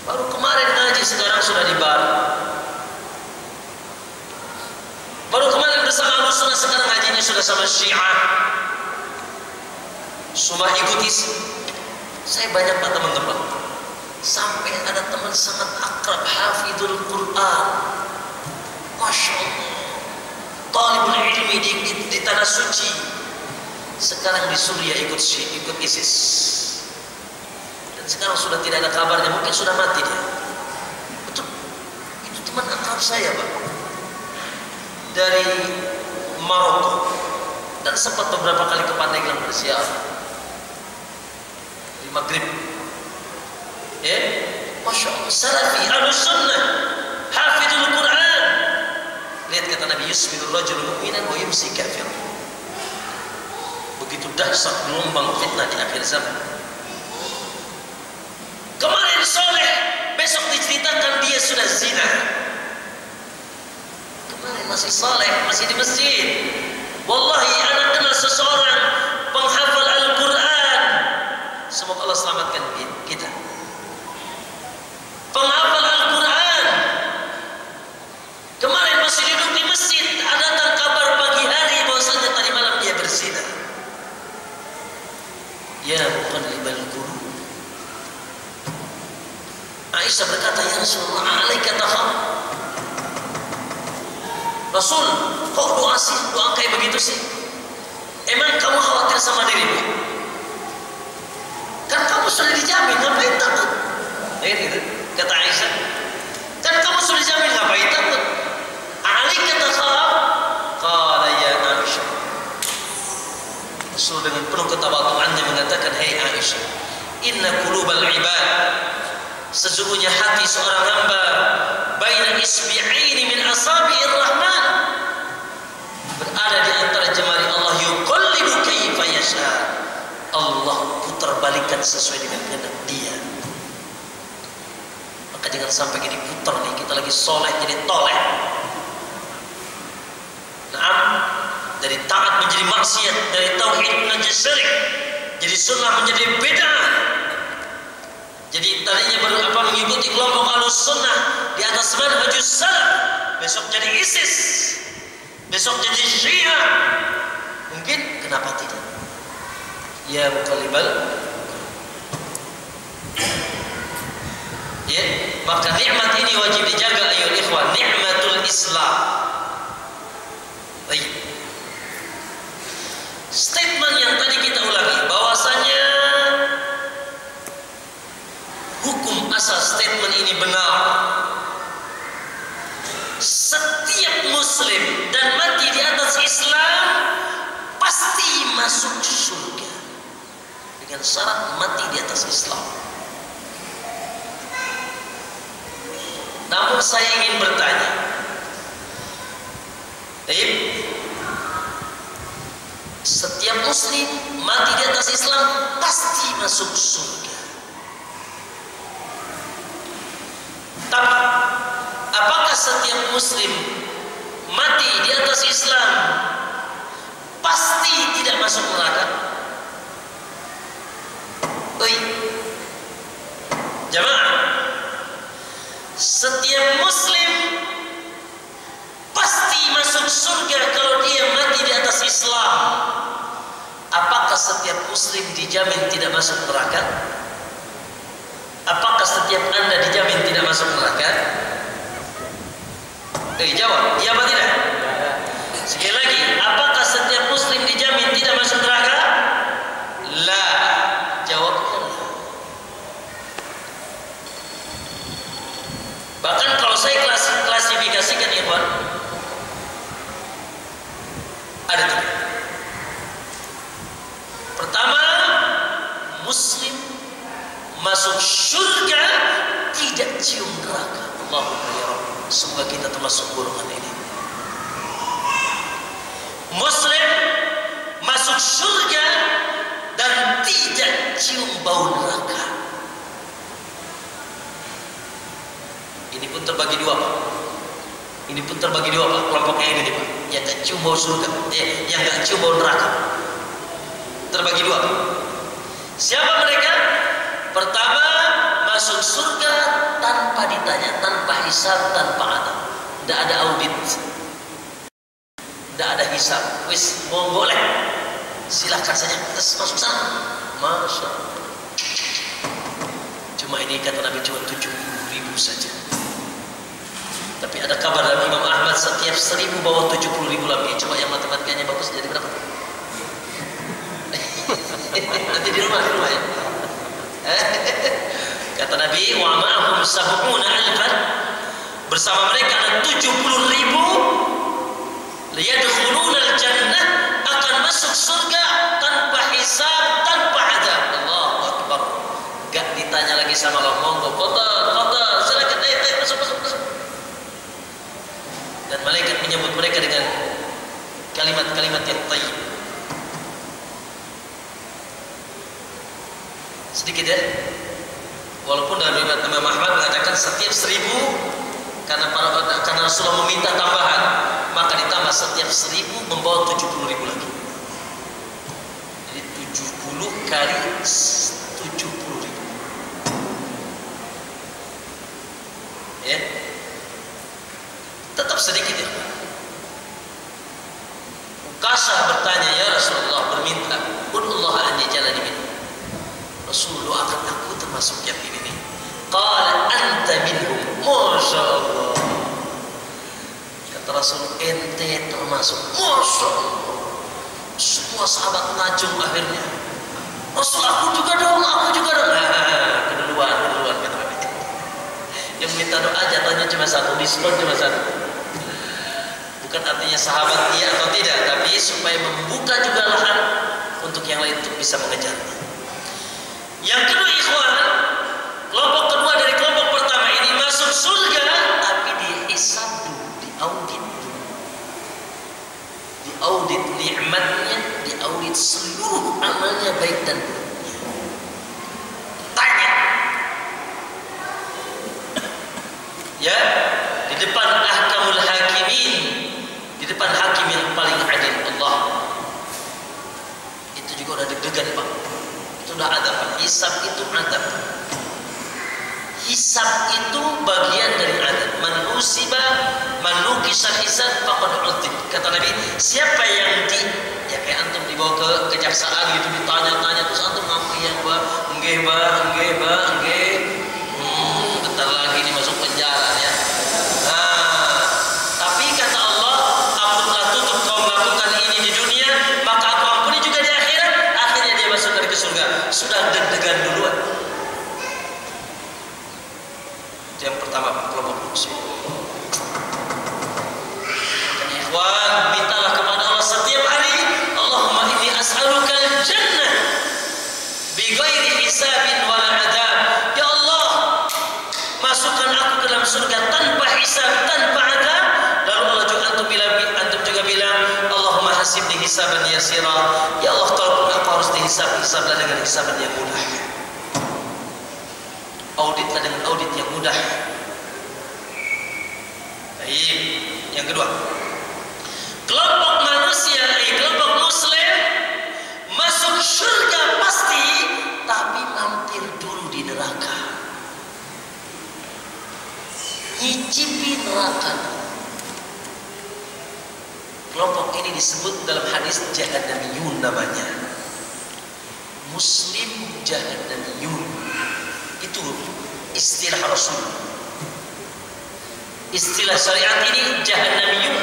[SPEAKER 2] Baru kemarin ngaji, sekarang sudah di bar. Baru kemarin bersama Ahlus-Sunnah, sekarang ngajinya sudah sama Syiah. Semua ikutis. Saya banyak Pak teman-teman. Sampai ada teman sangat akrab, hafidhul Quran. Masya Allah. Talibul ilmi di tanah suci. Sekarang di Suriah ikut ISIS. Sekarang sudah tidak ada kabarnya, mungkin sudah mati dia. Betul, itu teman akrab saya Pak, dari Maroko, dan sempat beberapa kali ke Pandeglang bersiar di Maghrib. Ya, masya Allah, salafi, Ahlus-Sunnah, hafidhul Quran. Lihat kata Nabi, yusbihur rajulu mu'minan wa yumsi kafir. Begitu dahsyat gelombang fitnah di akhir zaman. Kemarin soleh, besok diberitakan dia sudah zina. Kemarin masih saleh, masih di masjid. Wallahi anak kenal seseorang penghafal Al-Quran. Semoga Allah selamatkan kita. Penghafal Al-Quran. Kemarin masih duduk di masjid, ada datang kabar pagi hari bahwasanya tadi malam dia berzina. Ya muqallibal qulub. Aisyah berkata, ya Rasulullah, alaika takhaf. Rasul, kok doa kayak begitu sih? Emang kamu khawatir sama dirimu? Kan kamu sudah dijamin, ngapain takut? Gitu, kata Aisyah. Kan kamu sudah dijamin, ngapain takut? Alaika takhaf. Qala ya Aisyah. Rasul dengan penuh ketawaduannya mengatakan, hei Aisyah, inna qulubal ibad, sesungguhnya hati seorang hamba baina isbi'aini min asabi'ir rahman, berada di antara jemari Allah, yuqallibu kaifa yasha. Allah putar balikan sesuai dengan kehendak dia. Maka jangan sampai jadi putar nih, kita lagi soleh jadi toleh. Naam, dari taat menjadi maksiat, dari tauhid menjadi syirik, jadi sunnah menjadi bid'ah. Jadi tadinya mengikuti kelompok Ahlus Sunnah di atas manhajus salaf, besok jadi ISIS, besok jadi Syiah. Mungkin, kenapa tidak? Ya muqallibal. Ya, maka nikmat ini wajib dijaga ayyuhal ikhwan, nikmatul Islam. Baik. Statement yang tadi kita ulangi bahwasanya hukum asal statement ini benar. Setiap muslim dan mati di atas Islam pasti masuk surga, dengan syarat mati di atas Islam. Namun saya ingin bertanya, setiap muslim mati di atas Islam pasti masuk surga. Tapi apakah setiap muslim mati di atas Islam pasti tidak masuk neraka? Oi, jamaah, setiap muslim pasti masuk surga kalau dia mati di atas Islam. Apakah setiap muslim dijamin tidak masuk neraka? Apakah setiap Anda dijamin tidak masuk neraka? Jawab, iya apa tidak? Sekali lagi, apakah setiap muslim dijamin tidak masuk neraka? La. Jawabnya la. Bahkan kalau saya klasifikasikan, ikhwan, ada tiga. Pertama, muslim masuk surga tidak cium neraka. Allahumma ya Rabb, semoga kita termasuk golongan ini. Muslim masuk surga dan tidak cium bau neraka. Ini pun terbagi dua, Pak. Ini pun terbagi dua, Pak. Kelompoknya ini nih, Pak. Yang tak cium bau surga, yang tak cium bau neraka. Terbagi dua, Pak. Siapa mereka? Pertama, masuk surga tanpa ditanya, tanpa hisab, tanpa adab. Tidak ada audit, tidak ada hisab. Wis, mau boleh, silakan saja masuk sana. Masya Allah. Cuma ini kata Nabi cuma 70.000 saja. Tapi ada kabar dari Imam Ahmad, setiap 1000 bawa 70.000 lagi. Coba yang matematikanya bagus jadi berapa? Nanti di rumah ya. Kata Nabi, wa ma'ahum sab'una alfan, bersama mereka ada 70.000 liyadkhuluna al-jannah, akan masuk surga tanpa hisab, tanpa adab. Allahu Akbar. Gak ditanya lagi sama Allah, monggo qadar, silakan masuk. Dan malaikat menyebut mereka dengan kalimat-kalimat yang thayyib. Sedikit ya. Walaupun dalam riwayat Imam Ahmad mengatakan setiap 1000, karena Rasulullah meminta tambahan, maka ditambah setiap 1000 membawa 70.000 lagi. Jadi 70 kali 70.000. Ya, tetap sedikit ya. Ukasha bertanya, ya Rasulullah, berminta, ud'ullah an yajalani minhum. Rasul, doakan aku termasuk yang ini. Qala anta minhum. Masya Allah. Kata Rasul, ente termasuk. Masya Allah. Semua sahabat ngacung akhirnya. Rasul, aku juga dong. Nah, keduluan kata Nabi. Yang minta doa jatuhnya cuma satu, diskon cuma satu. Bukan artinya sahabat iya atau tidak, tapi supaya membuka juga lahan untuk yang lain untuk bisa mengejarnya. Yang kedua ikhwan, kelompok kedua dari kelompok pertama ini masuk surga, tapi dihisab dulu, diaudit dulu. Diaudit nikmatnya, diaudit seluruh amalnya baik dan buruknya. Tanya. Ya, di depan ahkamul hakimin, di depan hakim yang paling adil Allah. Itu juga udah deg-degan, Pak. Itu udah adab. Hisab itu adab. Hisab itu bagian dari adab. Man nukisal hisab faqad udzib. Kata Nabi, siapa yang ya kayak antum dibawa ke kejaksaan gitu, ditanya-tanya terus antum ngaku ya, Mbak, nggih, nggih. Bentar lagi ini masuk penjara ya. Tapi kata Allah, aku telah tutup kau melakukan ini di dunia, maka aku ampuni juga di akhirat. Akhirnya dia masuk ke surga. Sudah deg-degan duluan. Yang pertama, kelompok muslim. Dan ikhwan, mintalah kepada Allah setiap hari, Allahumma inni as'alukal jannah bi ghairi hisabin wala adab. Ya Allah, masukkan aku ke dalam surga tanpa hisab, tanpa adab. Lalu Allah juga antum juga bilang, Allahumma hasibni hisaban yasira. Ya Allah, kalaupun aku harus dihisab-hisablah dengan hisaban yang mudah. Auditlah dengan audit yang mudah. Baik, yang kedua, kelompok manusia, kelompok muslim masuk surga pasti, tapi mampir dulu di neraka, nyicipi neraka. Kelompok ini disebut dalam hadis jahannamiyun namanya. Muslim jahannamiyun. Itu istilah Rasul. Istilah syariat ini jahannamiyun.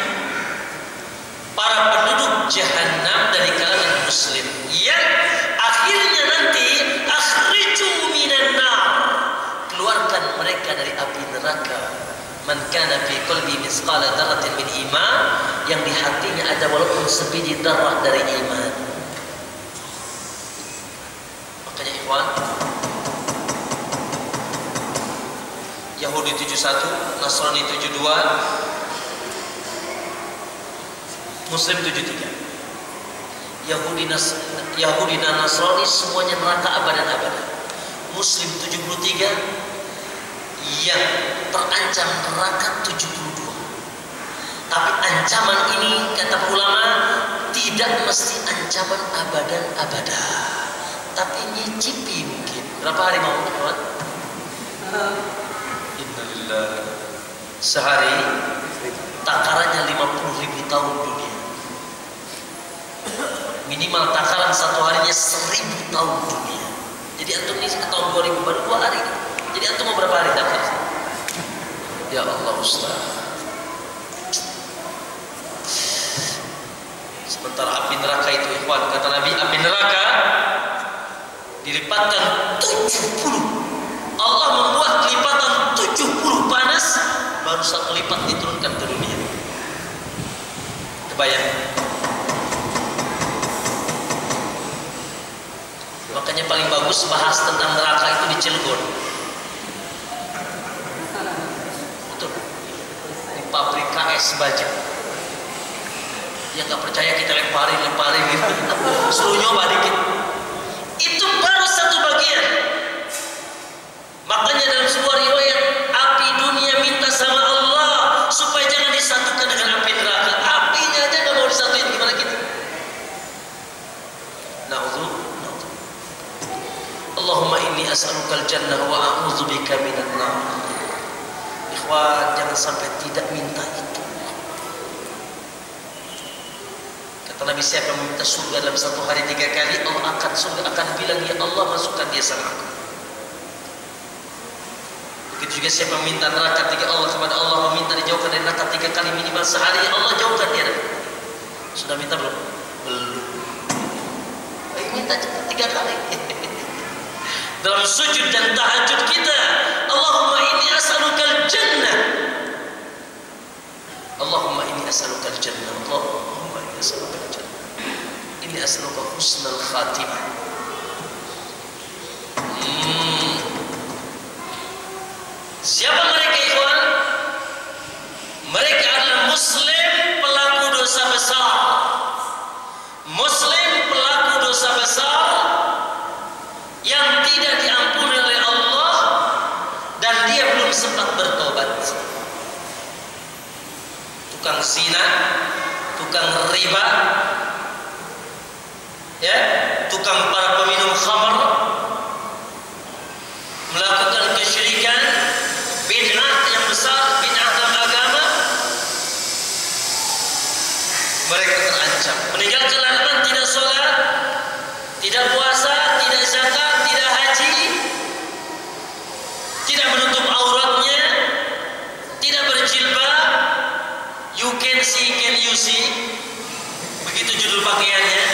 [SPEAKER 2] Para penduduk jahannam dari kalangan muslim yang akhirnya nanti akhriju minan nar, keluarkan mereka dari api neraka. Man kana fi qalbi misqala dzarratin min iman, yang di hatinya ada walaupun sebiji darah dari iman. Makanya ikhwan, Yahudi 71, Nasrani 72, Muslim 73. Yahudi dan Nasrani semuanya neraka abadan-abadan. Muslim 73 yang terancam neraka 72. Tapi ancaman ini kata ulama tidak mesti ancaman abadan-abadan, tapi nyicipi mungkin. Berapa hari mau kawan? Innalillah. Sehari takarannya 50.000 tahun dunia. Minimal takaran satu harinya 1000 tahun dunia. Jadi antum ini ke tahun 2000 baru 2 hari. Jadi antum mau berapa hari takar? Ya Allah Ustaz. Sementara api neraka itu ikhwan, kata Nabi, api neraka dilipatkan 70. Allah membuat lipatan 70 panas, baru 1 lipat diturunkan ke dunia. Kebayang? Makanya paling bagus bahas tentang neraka itu di Cilegon. Betul. Di pabrik KS Baja. Dia nggak percaya, kita lemparin gitu. Suruh nyoba dikit. Itu baru satu bagian. Maka Na'udzu. Allahumma inni as'alukal jannah wa a'udzubika minan nar. Ikhwan, jangan sampai tidak minta itu. Kata Nabi, siapa yang meminta surga dalam satu hari 3 kali, surga akan bilang, ya Allah, masukkan dia sama aku. Begitu juga siapa meminta neraka Allah kepada Allah meminta dijauhkan dari neraka 3 kali minimal sehari, Allah jauhkan dia. Sudah minta belum? Belum. Minta cepat 3 kali. Dalam sujud dan tahajud kita, Allahumma inni as'alukal jannah. Allahumma inni as'alukal jannah. Allahumma inni as'alukal jannah. Inni as'aluka husnal khatimah. Siapa mereka, ikhwan? Mereka adalah muslim pelaku dosa besar. Muslim pelaku dosa besar yang tidak diampuni oleh Allah dan dia belum sempat bertobat. Tukang zina, tukang riba, ya, tukang para peminum khamr, melakukan kesyirikan, bid'ah yang besar, bid'ah dalam agama, mereka terancam. Meninggalkan larangan, tidak sholat, tidak puasa, tidak zakat, tidak haji, tidak menutup auratnya, tidak berjilbab. You can see, can you see? Begitu judul pakaiannya.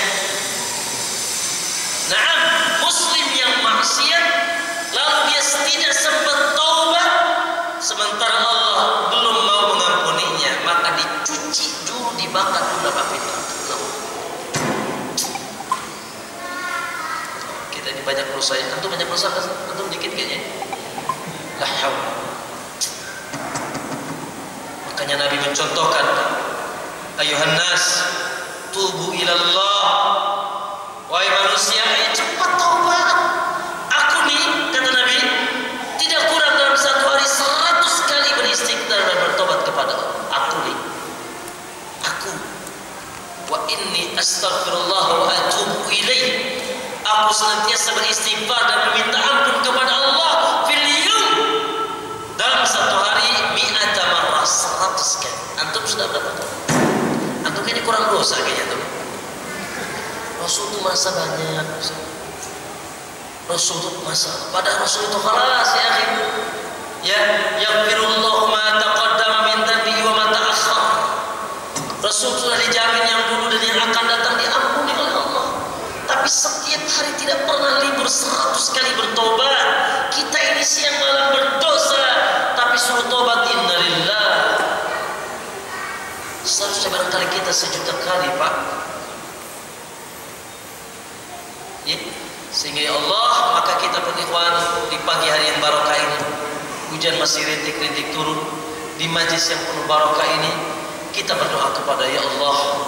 [SPEAKER 2] Nah, muslim yang maksiat lalu dia tidak sempat taubat, sementara Allah belum mau mengampuninya, maka dicuci dulu, dibakar dulu api neraka. Kita ini banyak dosa, antum banyak dosa, antum dikit kayaknya. La haula. Makanya Nabi mencontohkan, ayuhan nas, tubu ilallah. Wahai manusia, cepat taubat. Aku nih, kata Nabi, tidak kurang dalam satu hari 100 kali beristighfar dan bertobat kepada Allah. Aku nih, aku. Wa inni astaghfirullah wa atubu ilaih. Aku senantiasa beristighfar dan meminta ampun kepada Allah fil yawm. Dalam satu hari 100 marrah, 100 kali. Antum sudah berapa kali? Antum kayaknya kurang dosa kayaknya tuh. Rasul itu masa banyak. Rasul itu masa. Pada Rasul itu khalas ya akhi. Ya, yaghfirullahu ma taqaddama min dhanbihi wa ma ta'akhkhar. Rasul sudah dijamin yang dulu dan yang akan datang diampuni oleh Allah. Tapi setiap hari tidak pernah libur 100 kali bertobat. Kita ini siang malam berdosa, tapi suruh tobat, innalillah. Seharusnya barangkali kita 1.000.000 kali, Pak. Ya, sehingga ya Allah, maka kita berikhwan di pagi hari yang barokah ini, hujan masih rintik-rintik turun, di majlis yang penuh barokah ini, kita berdoa kepada ya Allah,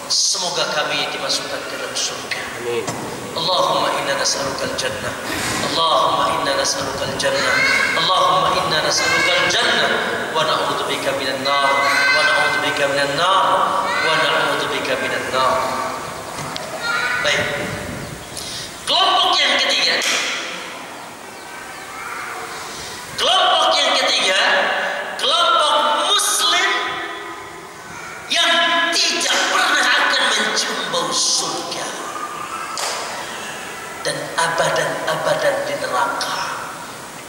[SPEAKER 2] semoga kami dimasukkan ke dalam surga. Amin. Allahumma inna nas'alukal jannah. Allahumma inna nas'alukal jannah. Allahumma inna nas'alukal jannah wa na'udzubika minan nar. Wa na'udzubika minan nar. Wa na'udzubika minan nar. Baik. Kelompok yang ketiga. Kelompok yang ketiga, kelompok muslim yang tidak pernah akan mencium bau surga dan abadan-abadan di neraka.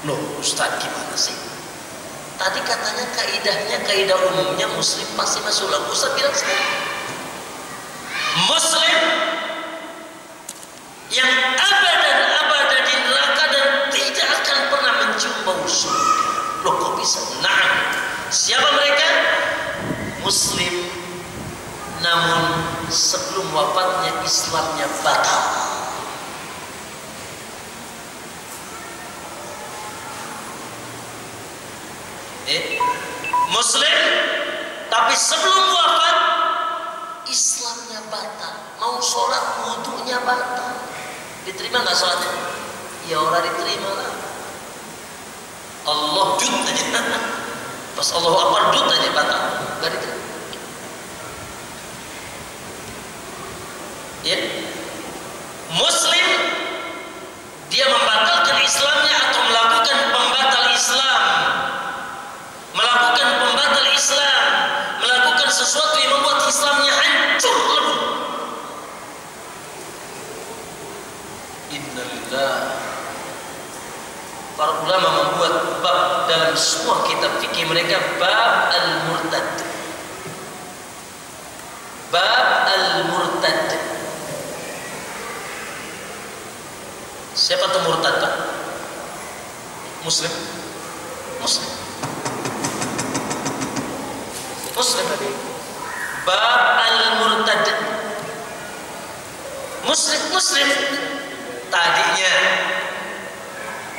[SPEAKER 2] Loh, Ustaz gimana sih? Tadi katanya kaidah umumnya muslim pasti masuk surga. Ustaz bilang sekali. Muslim yang abadan di neraka dan tidak akan pernah mencium bau surga. Loh, kok bisa? Nah, siapa mereka? Muslim namun sebelum wafatnya Islamnya batal. Muslim tapi sebelum wafat Islamnya batal. Mau sholat wudunya batal. Diterima nggak sholatnya? Ya orang diterima lah. Allah dut aja. Pas Allah akbar dut aja batal. Nggak diterima. Ya. Muslim dia membatalkan Islamnya atau melakukan pembatal Islam, melakukan pembatal Islam, melakukan sesuatu yang membuat Islamnya hancur lebur. Innalillah. Para ulama membuat bab dalam semua kitab fikih mereka, bab al-murtad. Bab al-murtad. Siapa tuh murtad, Pak? Muslim. Muslim. Muslim. Bab al-murtad. Muslim tadinya,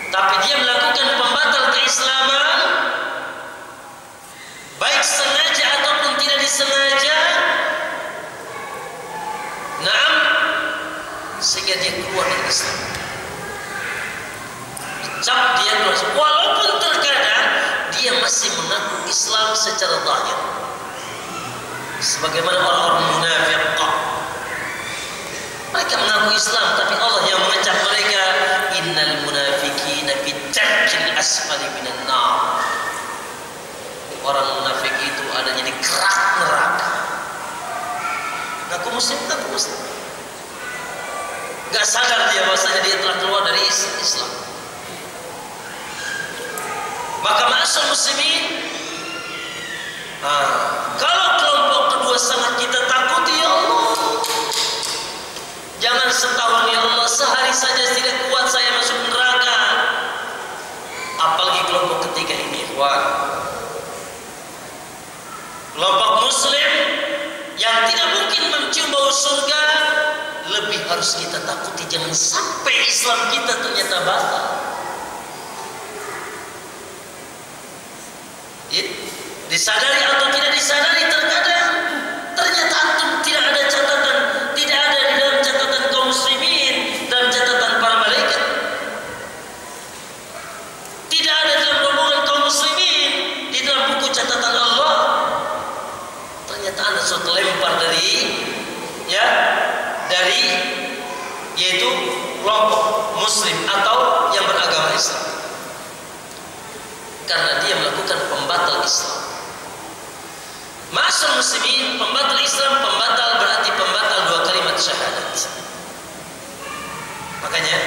[SPEAKER 2] tapi dia melakukan pembatal keislaman, baik sengaja ataupun tidak disengaja. Naam, sehingga dia keluar dari Islam. Dicap dia keluar, walaupun terkadang dia masih mengaku Islam secara zahir, sebagaimana orang-orang munafik. Mereka mengaku Islam, tapi Allah yang mengecap mereka, innal munafiqina fi darkil asfali minan nar. Orang munafik itu adanya di kerak neraka. Ngaku muslim, gak sadar dia bahwasanya dia telah keluar dari Islam. Maka ma'asyar muslimin, kalau kelompok kedua sangat kita takuti, ya Allah, jangan setahun ya Allah, sehari saja tidak kuat saya masuk neraka. Apalagi kelompok ketiga ini, ikhwan. Kelompok muslim yang tidak mungkin mencium bau surga, lebih harus kita takuti jangan sampai Islam kita ternyata batal. Ya, disadari atau tidak disadari, terkadang ternyata antum tidak ada catatan, tidak ada di dalam catatan kaum muslimin, dalam catatan para malaikat, tidak ada dalam rombongan kaum muslimin, di dalam buku catatan Allah. Ternyata anda suatu lempar dari yaitu kelompok muslim atau yang beragama Islam, karena dia melakukan pembatal Islam. Ma'asyar muslimin, pembatal Islam, pembatal berarti pembatal dua kalimat syahadat. Makanya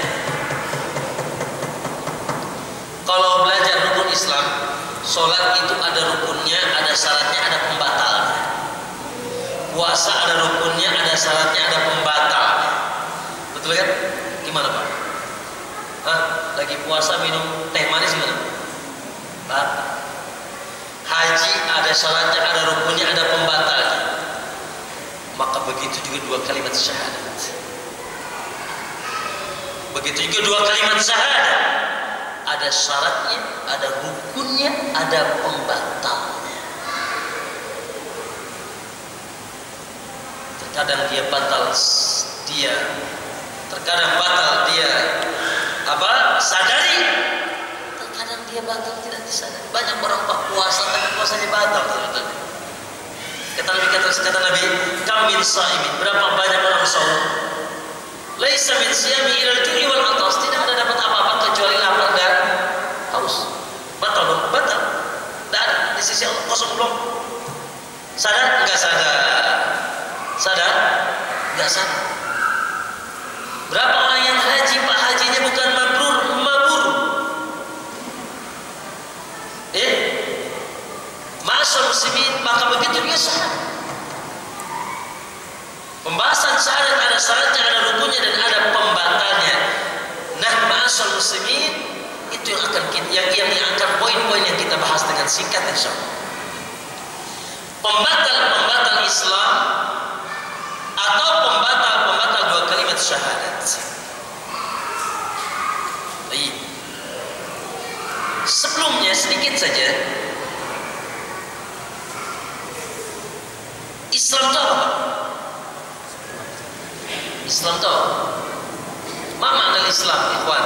[SPEAKER 2] kalau belajar rukun Islam, sholat itu ada rukunnya, ada syaratnya, ada pembatalnya. Puasa ada rukunnya, ada syaratnya, ada pembatalnya. Betul kan? Gimana Pak? Lagi puasa minum teh manis gimana? Batal. Haji ada syaratnya, ada rukunnya, ada pembatalnya. Maka begitu juga dua kalimat syahadat. Begitu juga dua kalimat syahadat, ada syaratnya, ada rukunnya, ada pembatalnya. Terkadang dia batal, terkadang batal dia sadari, terkadang dia batal tidak disadari. Banyak orang puasa tapi puasanya batal. Kata Nabi, kam min shaimin, berapa banyak orang saum, laisa min siyami ilal ju'i wal atas, tidak ada dapat apa-apa kecuali lapar dan haus. Batal dong, batal. Dan di sisi Allah kosong belum. Sadar enggak sadar? Sadar enggak sadar? Berapa orang yang haji, Pak, hajinya bukan mabrur, mabur. Ma'asyar muslimin, maka begitu dia syahadat. Pembahasan syahadat ada syaratnya, ada rukunnya, dan ada pembatalnya. Nah, ma'asyar muslimin, itu yang akan poin-poin yang kita bahas dengan singkat insyaallah. Pembatal Islam atau pembatal dua kalimat syahadat. Baik. Sebelumnya sedikit saja, Islam itu apa? Islam itu apa? Apa makna Islam, ikhwan?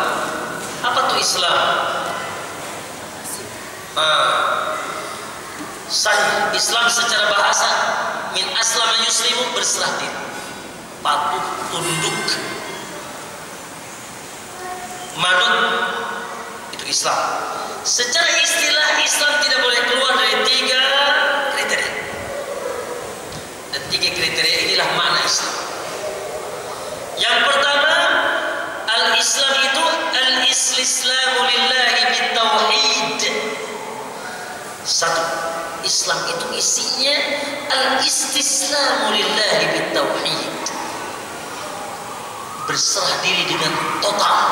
[SPEAKER 2] Apa itu Islam? Sahih Islam secara bahasa min aslama yuslimu, berserah diri, patuh, tunduk, manut itu Islam. Secara istilah Islam tidak boleh keluar dari 3 kriteria. Dan 3 kriteria inilah makna Islam. Yang pertama, al-Islam itu al-istislamu lillahi bitauhid. Satu, Islam itu isinya al-istislamu lillahi bitauhid. Berserah diri dengan total,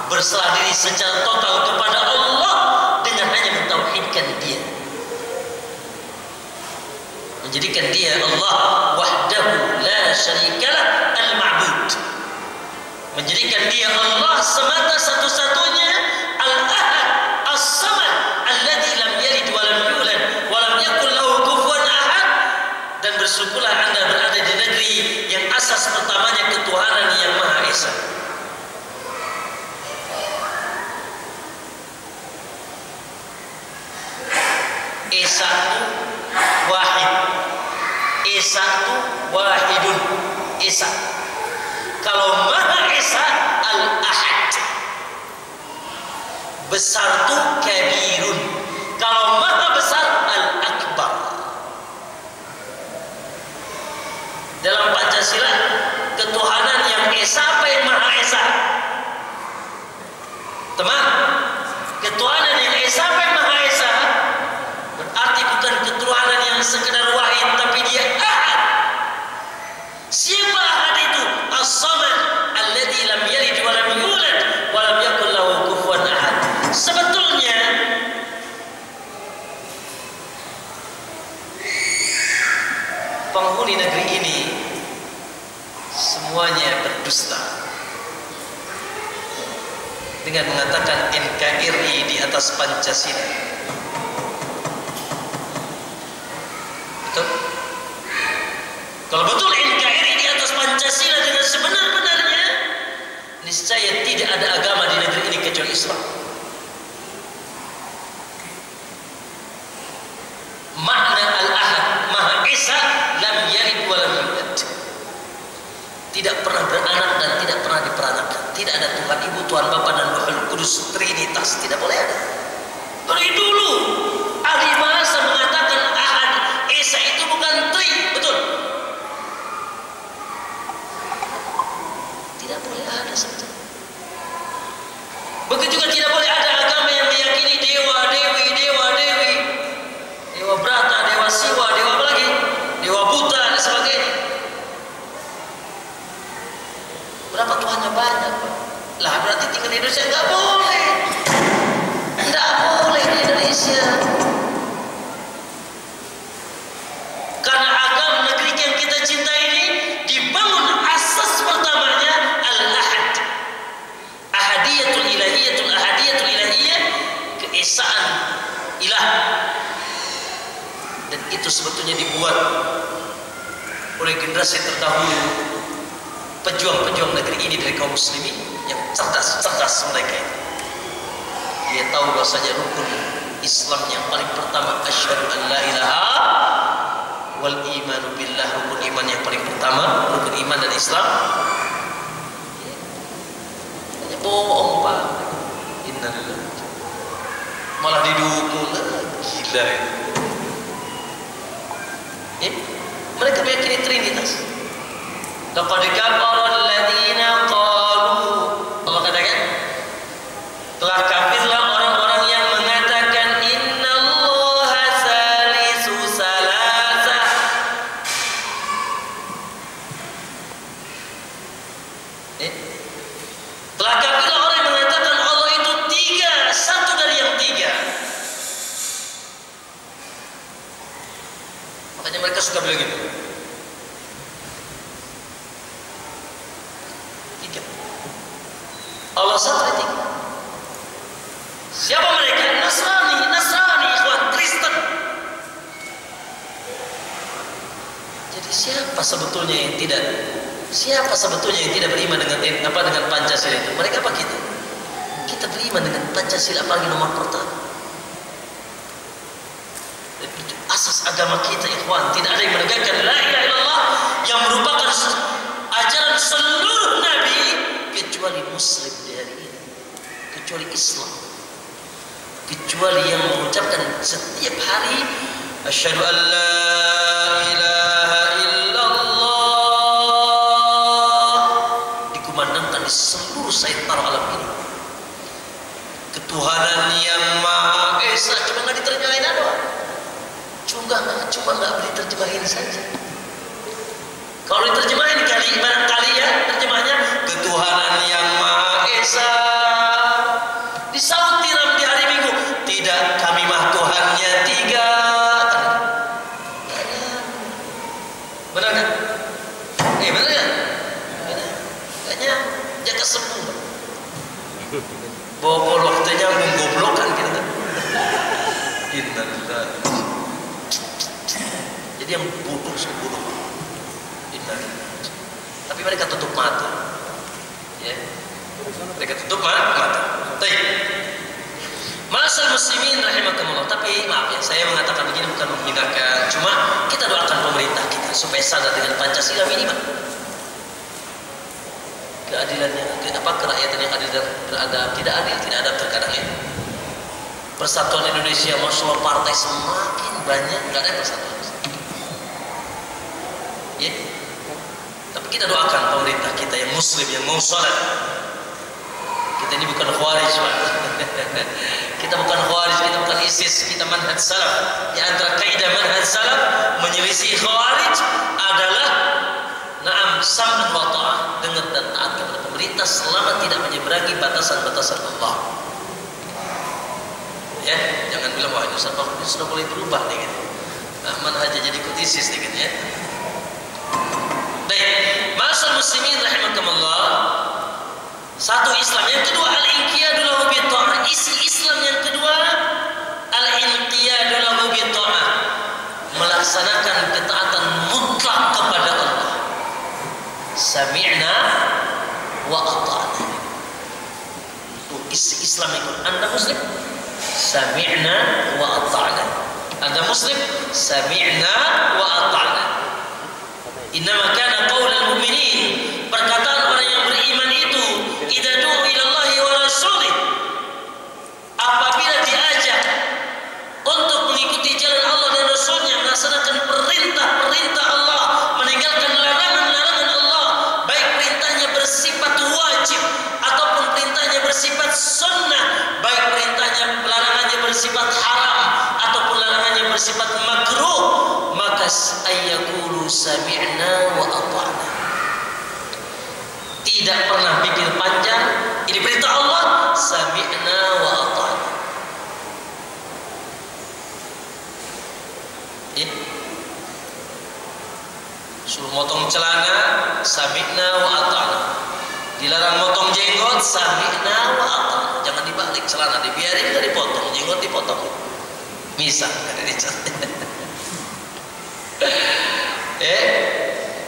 [SPEAKER 2] berserah diri secara total kepada Allah dengan hanya mentauhidkan Dia, menjadikan Dia Allah wahdahu la syarikalah al-ma'bud, menjadikan Dia Allah semata satu-satunya, al-ahad as-samad alladzi lam yalid wa lam yulad wa lam yakul lahu kufuwan ahad. Dan bersyukurlah Anda berada di negeri yang asas pertamanya ketuhanan yang Maha Esa. Esa itu wahid, Esa itu wahidun, Esa. Kalau Maha Esa al-ahad, besar itu kabirun. Kalau Maha besar al-akbar. Dalam Pancasila, ketuhanan yang Esa apa yang Maha Esa? Teman, ketuhanan yang Esa apa yang Maha Esa? Berarti bukan ketuhanan yang sekedar wahid, tapi dia ahad. Siapa ahad itu? As-samad alladzi lam yalid wa lam yulad wa lam yakul lahu kufuwan ahad. Sebetulnya penghuni negeri ini semuanya berdusta dengan mengatakan NKRI di atas Pancasila. Betul? Kalau betul NKRI di atas Pancasila dengan sebenar-benarnya, niscaya tidak ada agama di negeri ini kecuali Islam. Makna al-ahad, Maha Esa, lam yalid wa lam yulad, tidak pernah beranak dan tidak pernah diperanakan. Tidak ada Tuhan Ibu, Tuhan Bapa dan Rohul Kudus, Trinitas, tidak boleh ada. Dari dulu ahli bahasa mengatakan ahad Esa itu bukan tri, betul? Tidak boleh ada sebetulnya. Begitu juga tidak boleh ada agama yang meyakini dewa dewi, dewa dewi, dewa Brata, dewa Siwa, dewa apa lagi, dewa Buta dan sebagainya. Berapa Tuhannya banyak? Lah berarti tinggal di Indonesia nggak boleh, nggak boleh di Indonesia. Karena agama negeri yang kita cintai ini dibangun asas pertamanya al-ahad, ahadiyatul ilahiyah, keesaan ilah. Dan itu sebetulnya dibuat oleh generasi terdahulu, pejuang-pejuang negeri ini dari kaum muslimin yang cerdas mereka itu. Dia tahu bahasanya rukun Islam yang paling pertama asyhadu an la ilaha wal imanu billah, rukun iman yang paling pertama, rukun iman dan Islam. Hanya bohong Pak, innalillah, malah didukung, gila ya. Mereka meyakini Trinitas. Laqad kafara alladziina qalu, Allah katakan telah kafirlah orang-orang yang mengatakan innallaha salisu salasa. Telah kafirlah orang yang mengatakan Allah itu 3, satu dari yang 3. Makanya mereka suka bilang gitu. 3. Allah satu dari 3. Siapa mereka? Nasrani, ikhwan, Kristen. Jadi siapa sebetulnya yang tidak beriman dengan Pancasila itu? Mereka apa kita? Kita beriman dengan Pancasila apalagi nomor pertama. Itu asas agama kita, ikhwan. Tidak ada yang menegakkan la ilaha illallah yang merupakan ajaran seluruh nabi kecuali muslim di hari ini. kecuali Islam, kecuali yang mengucapkan setiap hari asyhadu an la ilaha illallah, dikumandangkan di seluruh sayembara alam ini. Ketuhanan yang Maha Esa, cuma nggak diterjemahin doang. Cuma nggak diterjemahin saja. Kalau diterjemahin barangkali ya terjemahnya ketuhanan yang Maha Esa. Disaut tiram di hari Minggu, tidak, kami mah Tuhannya tiga. Benar nggak? Benar nggak? Kayaknya jaga sembuh. Bobol waktunya menggoblokan kita. Innalillah. Jadi yang bodoh sebodoh. Innalillah. Tapi mereka tutup mata. Ya. Mereka tutup mata. Baik. Ma'asal muslimin rahimakumullah. Tapi maaf ya, saya mengatakan begini bukan menghinakan. Cuma kita doakan pemerintah kita supaya sadar dengan Pancasila minimal. Keadilannya, kerakyatan yang adil dan beradab, tidak adil, tidak adab terkadang ya. Persatuan Indonesia, masalah partai semakin banyak, nggak ada persatuan. Ya. Tapi kita doakan pemerintah kita yang muslim, yang mau salat. Kita ini bukan khawarij, Pak. Kita bukan khawarij, kita bukan ISIS, kita manhaj salaf. Di antara kaidah manhaj salaf menyelisih khawarij adalah na'am sam'an wa ta'ah, dengar dan taat kepada pemerintah selama tidak menyeberangi batasan-batasan Allah. Ya, jangan bilang wah ini sudah mulai berubah nih gitu. Manhaj jadi ikut ISIS nih gitu ya. Baik, ma'asal muslimin rahimakumullah. Satu Islam, yang kedua al-inqiyadu lahu bi ta'ah. Isi Islam yang kedua al-inqiyadu lahu bi ta'ah, melaksanakan ketaatan mutlak kepada Allah. Sami'na wa ata'na. Itu isi Islam itu. Anda muslim? Sami'na wa ata'na. Anda muslim? Sami'na wa ata'na. Innama kana qaulal mu'minin, perkataan orang yang beriman itu idza du'u ila Allah wa rasulih, apabila diajak untuk mengikuti jalan Allah dan Rasulnya, melaksanakan perintah-perintah Allah, meninggalkan larangan-larangan Allah, baik perintahnya bersifat wajib ataupun perintahnya bersifat sunnah, baik perintahnya larangannya bersifat haram ataupun larangannya bersifat makruh, maka ayyaqulu sami'na wa ata'na. Tidak pernah pikir panjang, ini perintah Allah, sami'na wa ata'na. Ya. Suruh motong celana, sami'na wa ata'na. Dilarang motong jenggot, sami'na wa ata'na. Jangan dibalik celana, dibiarin, nggak dipotong, jenggot dipotong. Misal, nggak dicat.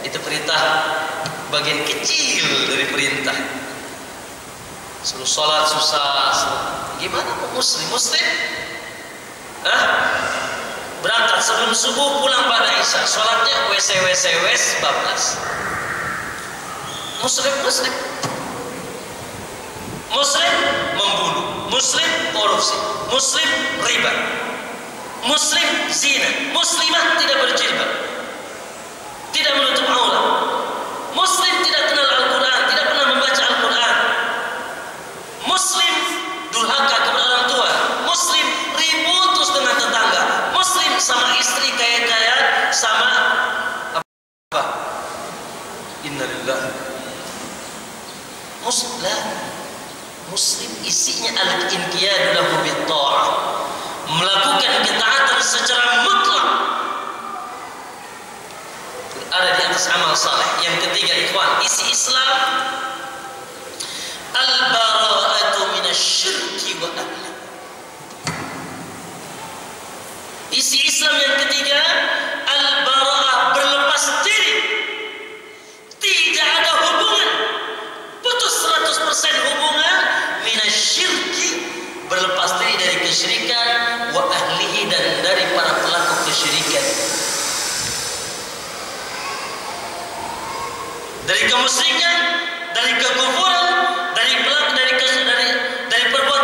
[SPEAKER 2] Itu perintah bagian kecil dari perintah. Suruh sholat susah. Gimana kok muslim? Berangkat sebelum subuh, pulang pada isya. Sholatnya wes bablas. Muslim membunuh, muslim korupsi, muslim riba, muslim zina, muslimah tidak berjilbab, tidak menutup aurat, muslim tidak kenal Al-Quran, tidak pernah membaca Al-Quran, muslim durhaka kepada orang tua, muslim ribut terus dengan tetangga, muslim sama istri kaya-kaya, sama apa? Innalillah. Muslim isinya al-inqiyadu lahu bit-tha'ah, melakukan ketaatan secara mutlak, ada di atas amal saleh. Yang ketiga ikhwan, isi Islam al-bara'atu minasyirki wa ahli. Isi Islam yang ketiga al-bara'ah, berlepas diri, tidak ada hubungan, putus 100% hubungan, minasyirki, berlepas diri dari kesyirikan, wa ahlihi, dan dari para pelaku kesyirikan, dari kemusyrikan, dari kekufuran, dari perbuatan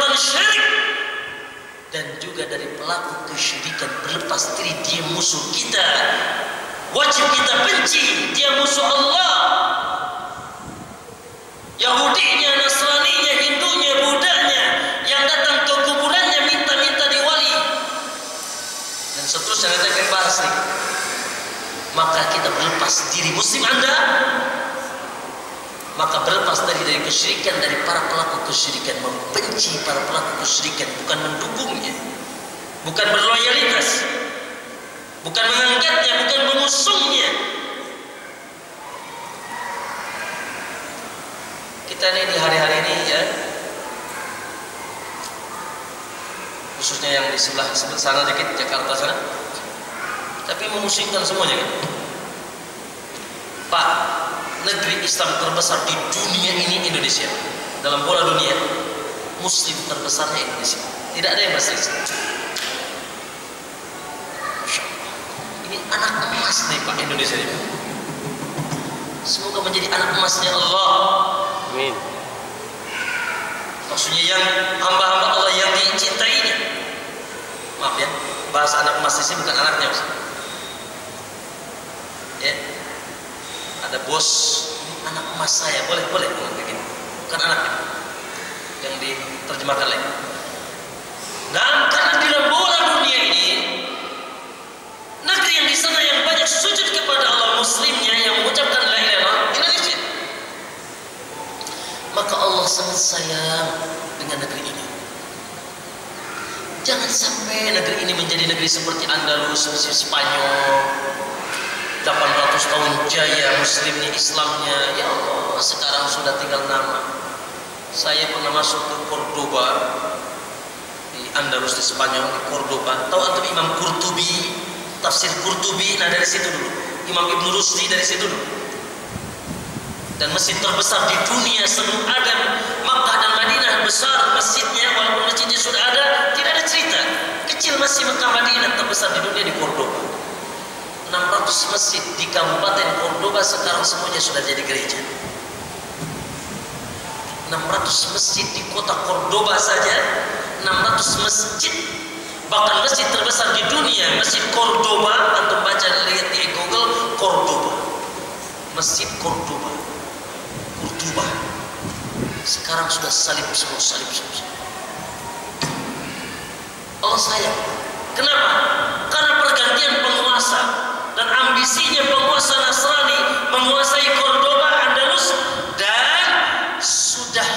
[SPEAKER 2] pasti dia musuh kita. Wajib kita benci, dia musuh Allah. Yahudinya, Nasraninya, Hindunya, Budanya yang datang ke kuburannya minta-minta diwali dan seterusnya, nanti akan bahas nih. Maka kita berlepas diri, muslim Anda, maka berlepas dari kesyirikan, dari para pelaku kesyirikan, membenci para pelaku kesyirikan, bukan mendukungnya, bukan berloyalitas, bukan mengangkatnya, bukan mengusungnya. Kita ini di hari-hari ini ya, khususnya yang di sebelah sana dikit, Jakarta sana, tapi memusingkan semuanya kan. Pak, negeri Islam terbesar di dunia ini Indonesia. Dalam bola dunia, Muslim terbesarnya Indonesia. Tidak ada yang berselisih. Ini anak emas nih Pak Indonesia ini. Semoga menjadi anak emasnya Allah.
[SPEAKER 3] Amin.
[SPEAKER 2] Maksudnya yang hamba-hamba Allah yang dicintainya. Maaf ya, bahasa anak emas di sini bukan anaknya maksudnya. Ya, ada bos, ini anak emas saya, boleh ngomong begini, bukan anaknya, yang diterjemahkan lagi. Dan karena di dalam bola dunia ini, negeri yang di sana yang banyak sujud kepada Allah, muslimnya yang mengucapkan la ilaha illallah, Indonesia. Maka Allah sangat sayang dengan negeri ini. Jangan sampai negeri ini menjadi negeri seperti Andalus, Spanyol, 800 tahun jaya muslimnya, Islamnya. Ya Allah, sekarang sudah tinggal nama. Saya pernah masuk ke Cordoba di Andalus, di Spanyol, di Cordoba. Tahu antum Imam Qurtubi, tafsir Qurtubi? Nah, dari situ dulu. Imam Ibn Rusdi dari situ dulu. Dan masjid terbesar di dunia sebelum ada Makkah dan Madinah besar masjidnya, walaupun masjidnya sudah ada, tidak ada cerita. Kecil masih Makkah Madinah, terbesar di dunia di Cordoba. 600 masjid di Kabupaten Cordoba sekarang semuanya sudah jadi gereja. 600 masjid di kota Cordoba saja, 600 masjid. Bahkan masjid terbesar di dunia, Masjid Cordoba, antum baca lihat di Google, Cordoba. Masjid Cordoba. Cordoba. Sekarang sudah salib semua. Allah sayang. Kenapa? Karena pergantian penguasa dan ambisinya penguasa Nasrani menguasai Cordoba, Andalus, dan sudah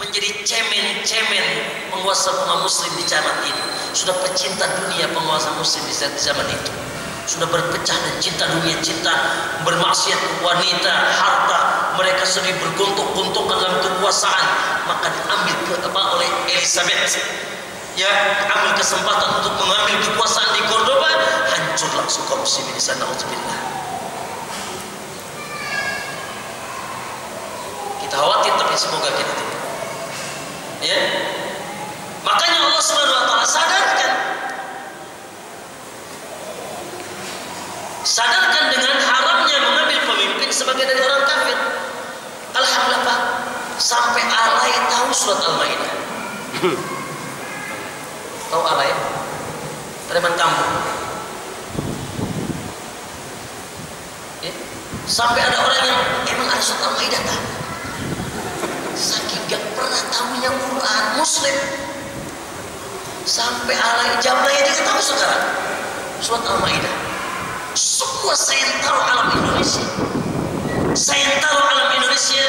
[SPEAKER 2] menjadi cemen penguasa muslim di zaman ini. Sudah pecinta dunia penguasa muslim di zaman itu. Sudah berpecah dan cinta dunia, cinta bermaksiat wanita, harta. Mereka sering bergontok-gontokan dalam kekuasaan. Maka diambil oleh Elizabeth. Ya, ambil kesempatan untuk mengambil kekuasaan di Cordoba, hancur langsung kaum muslimin di sana. Alhamdulillah. Kita khawatir, tapi semoga kita tidak. Ya, makanya Allah Subhanahu Wa Taala sadarkan dengan haramnya mengambil pemimpin sebagai dari orang kafir. Alhamdulillah Pak, sampai alay tahu surat Al-Maidah. Tahu alay? Preman kampung. Ya? Sampai ada orang yang emang ada surat Al-Maidah tak? Saking gak pernah tahunya Quran Muslim. Sampai alay jamnya dia tahu sekarang surat Al-Maidah. Semua sentral alam Indonesia, sentral alam Indonesia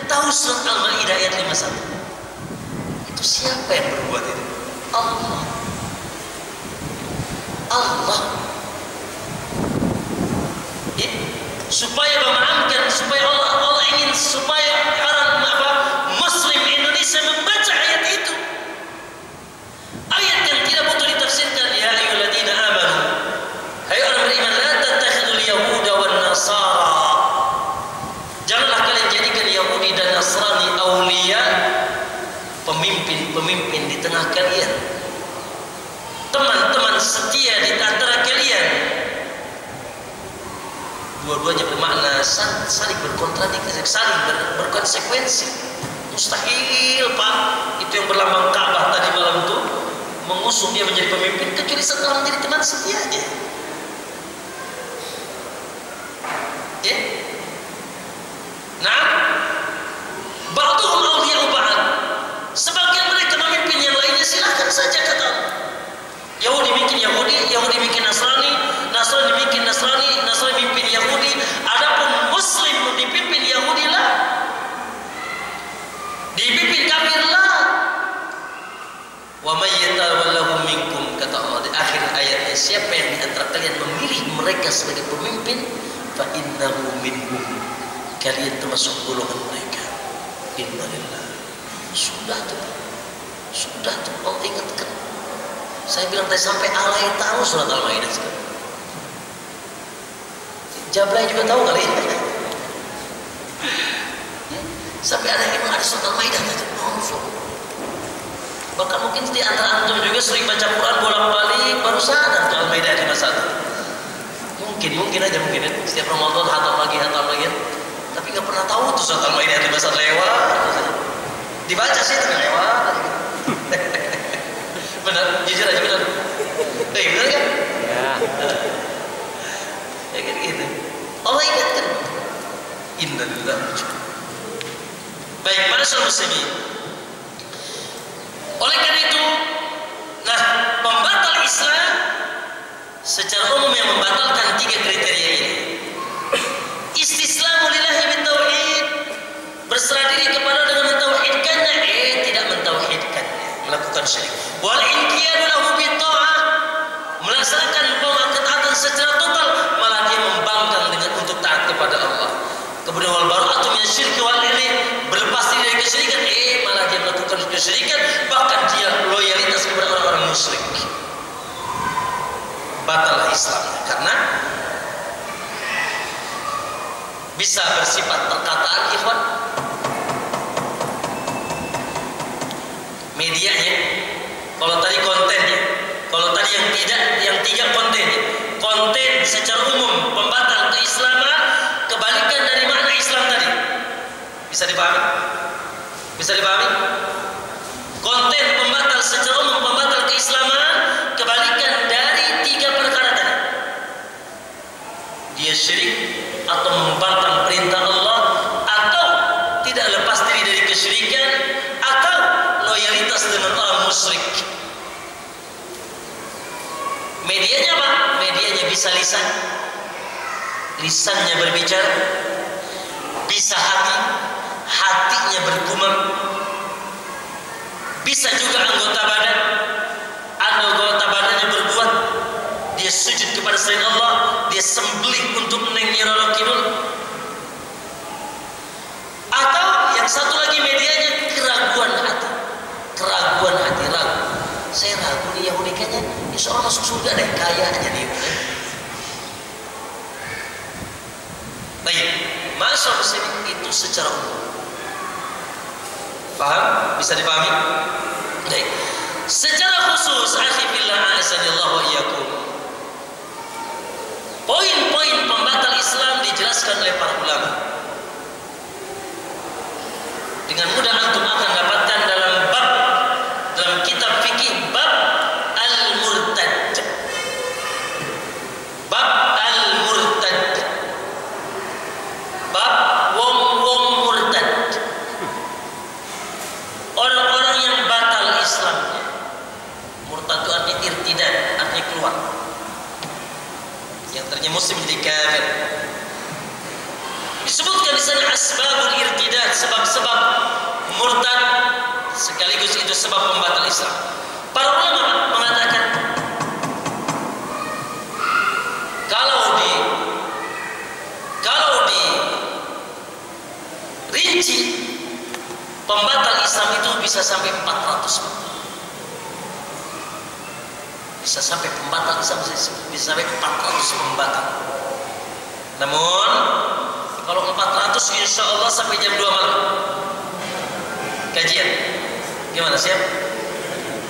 [SPEAKER 2] tahu surat Al-Maidah ayat 51. Itu siapa yang berbuat itu? Allah. Ya, supaya memahamkan, supaya Allah ingin supaya orang Muslim Indonesia membaca ayat itu. Ayat yang tidak butuh ditafsirkan. Ya ayyuhalladzina amanu, hai orang beriman, la tattakhidul yahuda wan nasara. Janganlah kalian jadikan Yahudi dan Nasrani aulia, pemimpin di tengah kalian, teman-teman setia di antara kalian. Dua-duanya bermakna saling berkontradiksi, saling berkonsekuensi. Mustahil Pak, itu yang berlambang Ka'bah tadi malam itu mengusung dia menjadi pemimpin kecuali setelah menjadi teman setianya. Ya. Nah, ba'duhum awliya'u ba'd. Sebagian mereka memimpin yang lainnya, silahkan saja kata Allah. Yahudi bikin Yahudi, Yahudi bikin Nasrani, Nasrani bikin Nasrani, Nasrani bikin Yahudi. Adapun Muslim dipimpin Yahudi lah, dipimpin kafir lah. Wa may yatawallahu minkum, kata Allah di akhir ayatnya, siapa yang di antara kalian memilih mereka sebagai pemimpin, fa innahu minhum, kalian termasuk golongan mereka. Innalillah. Sudah tuh Allah ingatkan. Saya bilang tadi sampai alay tahu surat Al-Maidah sekarang. Jablay juga tahu kali ya. Sampai ada yang ada surat Al-Maidah tadi. Bahkan mungkin di antara antum juga sering baca Quran bolak-balik baru sadar tuh Al-Maidah di masa itu. Mungkin aja setiap Ramadan hatam lagi. Tapi nggak pernah tahu tuh surat Al-Maidah di masa lewat. Dibaca sih tapi lewat. Benar, jujur aja benar. Benar kan? Ya kan gitu. Allah ingatkan. Innalillah. Baik, masyaallah muslimin. Oleh karena itu, nah, pembatal Islam secara umum yang membatalkan 3 kriteria ini. Istislamu lillahi bitauhid, berserah diri kepada dengan mentauhidkannya, tidak mentauhidkannya, melakukan syirik. Wal inqiyadu lahu bitta'ah, melaksanakan ketaatan secara total, malah dia membangkang dengan untuk taat kepada Allah. Kemudian wal bara'atu minasyirki wal ilmi, berlepas diri dari kesyirikan, malah dia melakukan kesyirikan, bahkan dia loyalitas kepada orang-orang musyrik. Batal Islamnya karena bisa bersifat perkataan ikhwan, medianya. Kalau tadi kontennya, kalau tadi yang tiga kontennya. Konten secara umum pembatal keislaman, kebalikan dari makna Islam tadi. Bisa dipahami? Konten pembatal secara umum pembatal keislaman, kebalikan dari 3 perkara tadi. Dia syirik atau membangkang perintah Allah, atau tidak lepas diri dari kesyirikan, atau loyalitas dengan orang musyrik. Medianya apa? Medianya bisa lisannya berbicara, bisa hatinya bergumam, bisa juga anggota badannya berbuat. Dia sujud kepada selain Allah, dia sembelih untuk Neng Nyi Roro Kidul. Atau yang satu lagi medianya keraguan hati, ragu. Saya ragu nih Yahudi kayaknya insya Allah masuk surga deh, kaya aja nih. Baik, masyaallah muslimin, itu secara umum. Paham? Bisa dipahami? Baik. Secara khusus, akhi fillah azanillahu wa iyyakum, poin-poin pembatal Islam dijelaskan oleh para ulama. Dengan mudah antum akan dapatkan dalam kitab fikih bab al-murtad. Bab wong murtad. Orang-orang yang batal Islamnya. Murtad itu artinya irtidad, artinya keluar. Yang tadinya muslim jadi kafir. Disebutkan di sana asbabul irtidad, sebab-sebab murtad, sekaligus itu sebab pembatal Islam. Para ulama mengatakan kalau dirinci pembatal Islam itu bisa sampai 400. Bisa sampai pembatal Islam bisa sampai 400 pembatal. Namun kalau 400 insya Allah sampai jam 2 malam kajian. Gimana, siap?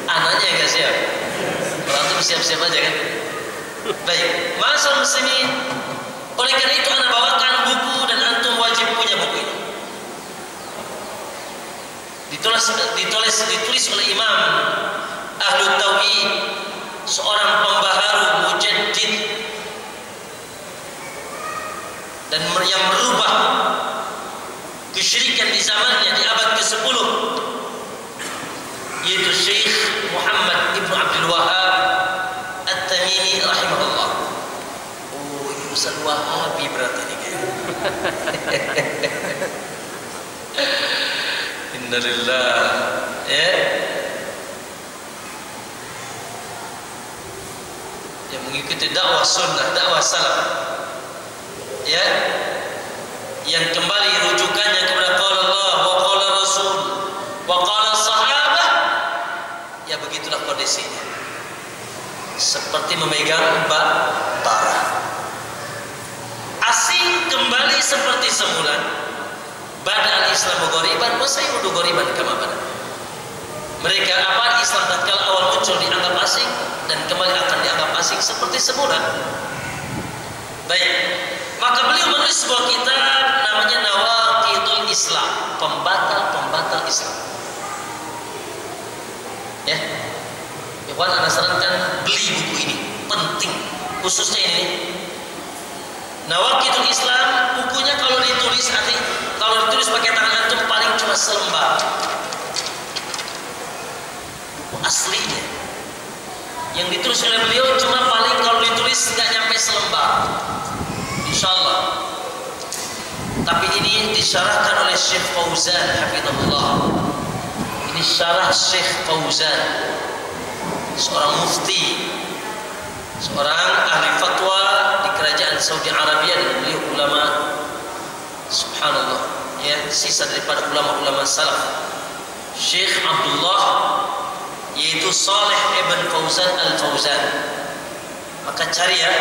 [SPEAKER 2] Anaknya enggak siap? Kalau antum siap-siap aja kan? Baik, masyaallah muslimin. Oleh karena itu anak bawakan buku dan antum wajib punya buku ini. Ditulis oleh Imam ahlu tauhid, seorang pembaharu, mujaddid, dan yang merubah kesyirikan di zamannya di abad ke-10, yaitu Syekh Muhammad ibn Abdul Wahhab At-Tamimi rahimahullah. Oh, ini Ustaz Wahabi berarti ini kayaknya. Innalillah, ya. Yang mengikuti dakwah sunnah, dakwah salaf, ya, yang kembali rujukannya kepada qala Allah wa qala Rasul wa qala sahabah, ya begitulah kondisinya. Seperti memegang bara. Asing kembali seperti semula. Bada al-Islamu ghoriban wa sayudu ghoriban kama bada. Mereka apa? Islam tatkala awal muncul dianggap asing dan kembali akan dianggap asing seperti semula. Baik, maka beliau menulis sebuah kitab namanya Nawaqidul Islam, pembatal-pembatal Islam. Ya, Ikhwan, anda sarankan beli buku ini, penting, khususnya ini. Nawaqidul Islam, bukunya kalau ditulis pakai tangan antum paling cuma selembar. Buku aslinya yang ditulis oleh beliau cuma paling kalau ditulis nggak nyampe selembar, insyaallah. Tapi ini disyarahkan oleh Syekh Fauzan hafizahullah. Ini syarah Syekh Fauzan, seorang mufti, seorang ahli fatwa di kerajaan Saudi Arabia, dan beliau ulama, subhanallah, ya, sisa daripada ulama-ulama salaf. Syekh Abdullah, yaitu Saleh ibn Fauzan al-Fauzan. Maka cari ya,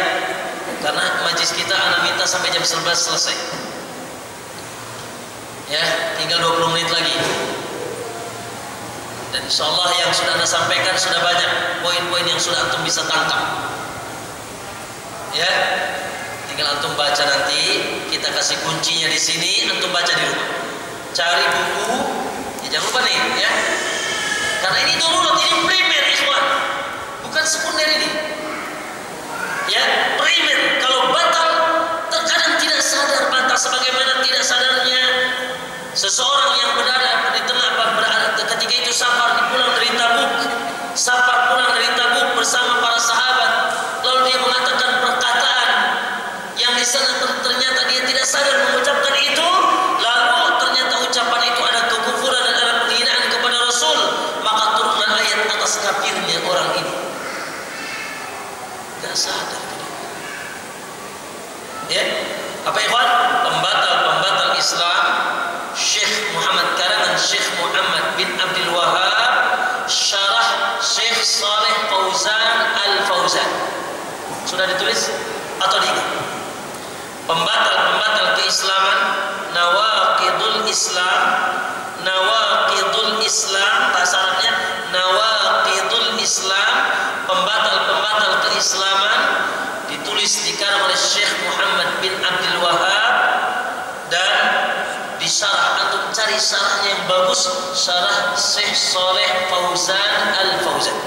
[SPEAKER 2] karena majlis kita anak minta sampai jam 11 selesai. Ya, tinggal 20 menit lagi. Dan insyaallah yang sudah anda sampaikan sudah banyak poin-poin yang sudah antum bisa tangkap. Ya, tinggal antum baca nanti. Kita kasih kuncinya di sini, antum baca di rumah. Cari buku, ya jangan lupa nih, ya. Karena ini dulu, ini primer, ikhwan, bukan sekunder ini. Ya, primer. Kalau batal, terkadang tidak sadar batal, sebagaimana tidak sadarnya seseorang yang berada di tengah ketika itu safar pulang dari Tabuk bersama para sahabat, lalu dia mengatakan perkataan yang di sana ternyata dia tidak sadar mengucapkan itu, lalu ternyata ucapan itu ada kekufuran dan ada penghinaan kepada Rasul, maka turunlah ayat atas kafirnya orang ini. Tidak sadar. Ya, apa ikhwan? Pembatal Islam, Syekh Muhammad, karangan Syekh Muhammad bin Abdul Wahhab, syarah Syekh Saleh Fauzan al-Fauzan. Sudah ditulis atau diingat? Pembatal keislaman, Nawaqidul Islam, Nawaqidul Islam, bahasa Arabnya Nawaqidul Islam, pembatal keislaman, ditulis dikarang oleh Syekh Muhammad bin Abdul Wahhab, dan disyarah, antum cari syarahnya yang bagus, syarah Syekh Saleh Fauzan al-Fauzan.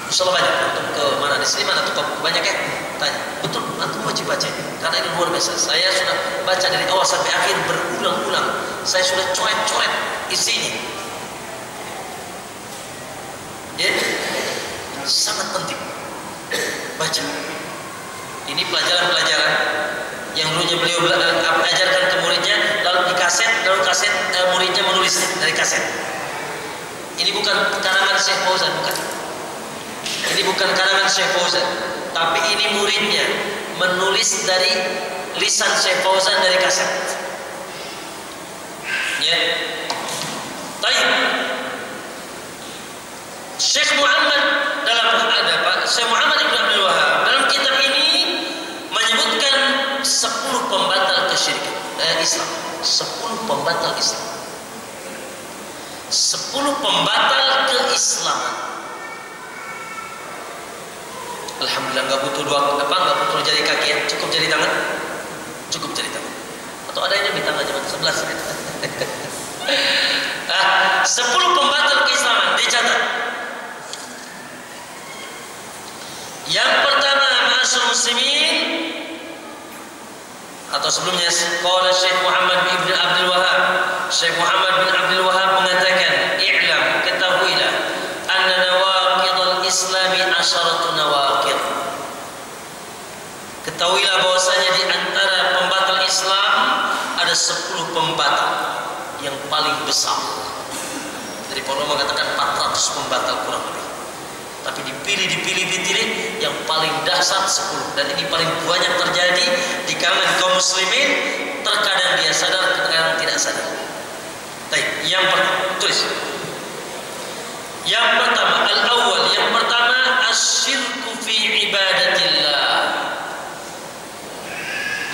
[SPEAKER 2] Insyaallah banyak. Antum ke mana di sini, mana tukang buku banyak ya? Tanya. Betul, antum wajib baca karena ini luar biasa. Saya sudah baca dari awal sampai akhir berulang-ulang. Saya sudah coret-coret isinya. Ya, sangat penting. Baca. Ini pelajaran-pelajaran yang dulunya beliau ajarkan ke muridnya, lalu di kaset, muridnya menulis dari kaset. Ini bukan karangan Syekh Fauzan, bukan. Ini bukan karangan Syekh Fauzan, tapi ini muridnya menulis dari lisan Syekh Fauzan dari kaset. Ya. Baik. Syekh Muhammad Syekh Muhammad ibn Abdul Wahhab dalam kitab ini menyebutkan 10 pembatal kesyirikan Islam. 10 pembatal Islam. 10 pembatal keislaman. Alhamdulillah, nggak butuh nggak butuh jari kaki ya, cukup jari tangan. Cukup jari tangan. Atau ada yang minta tangan cuma 11 gitu. 10 pembatal keislaman dicatat. sebelumnya qala Syekh Muhammad bin Abdul Wahhab, Syekh Muhammad bin Abdul Wahhab mengatakan, "I'lam, ketahuilah, anna nawaqidul Islami asharatu nawaqid." Ketahuilah bahwasanya di antara pembatal Islam ada 10 pembatal yang paling besar. Dari para ulama mengatakan 400 pembatal kurang lebih. Tapi dipilih yang paling dahsyat 10, dan ini paling banyak terjadi di kalangan kaum muslimin. Terkadang dia sadar, terkadang tidak sadar. Baik, yang pertama tulis. Yang pertama al-awwal, yang pertama asyirku fi ibadatillah.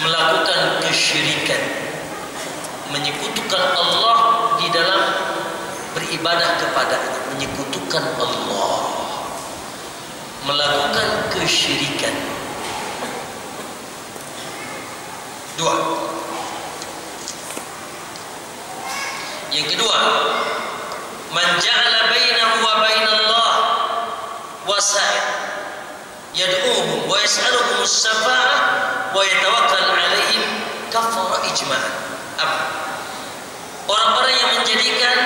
[SPEAKER 2] Melakukan kesyirikan, menyekutukan Allah di dalam beribadah kepada-Nya, menyekutukan Allah, melakukan kesyirikan. 2. Yang kedua, man ja'ala bainahu wa bainallah wasa'id yad'uhum wa yas'aluhum as-syafa'ah wa yatawakkal 'alaihim kafara ijma'an. Orang-orang yang menjadikan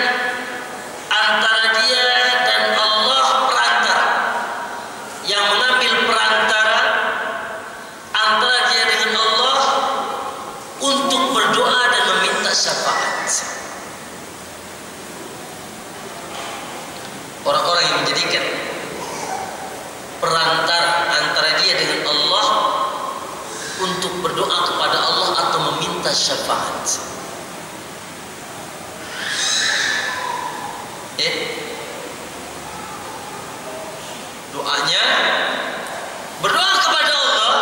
[SPEAKER 2] antara dia dan Allah perantara, yang mengambil perantara antara dia dengan Allah untuk berdoa dan meminta syafaat. Orang-orang yang menjadikan perantara antara dia dengan Allah untuk berdoa kepada Allah atau meminta syafaat. Doanya berdoa kepada Allah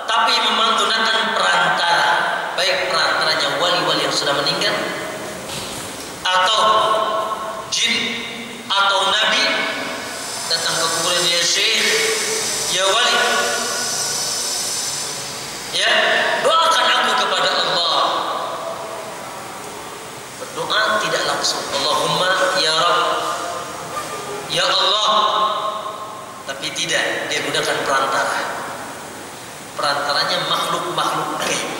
[SPEAKER 2] tapi menggunakan perantara, baik perantaranya wali-wali yang sudah meninggal, atau jin, atau nabi datang ke kuburan dia, syekh, ya wali, ya doakan aku kepada Allah. Berdoa tidak langsung, Allahumma ya Rabb, ya Allah, tapi tidak, dia gunakan perantara. Perantaranya makhluk-makhluk gaib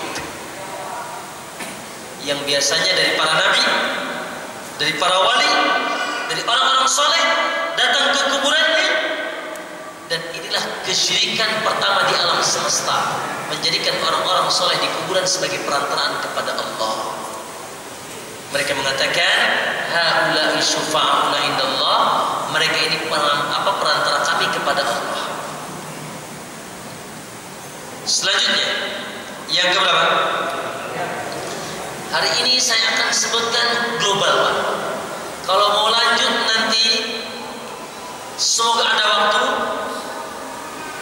[SPEAKER 2] yang biasanya dari para nabi, dari para wali, dari orang-orang soleh datang ke kuburannya. Dan inilah kesyirikan pertama di alam semesta, menjadikan orang-orang soleh di kuburan sebagai perantaraan kepada Allah. Mereka mengatakan, haula'i syufa'una indallah, mereka ini perantara kami kepada Allah. Selanjutnya, yang keberapa? Hari ini saya akan sebutkan global, Pak. Kalau mau lanjut nanti, semoga ada waktu,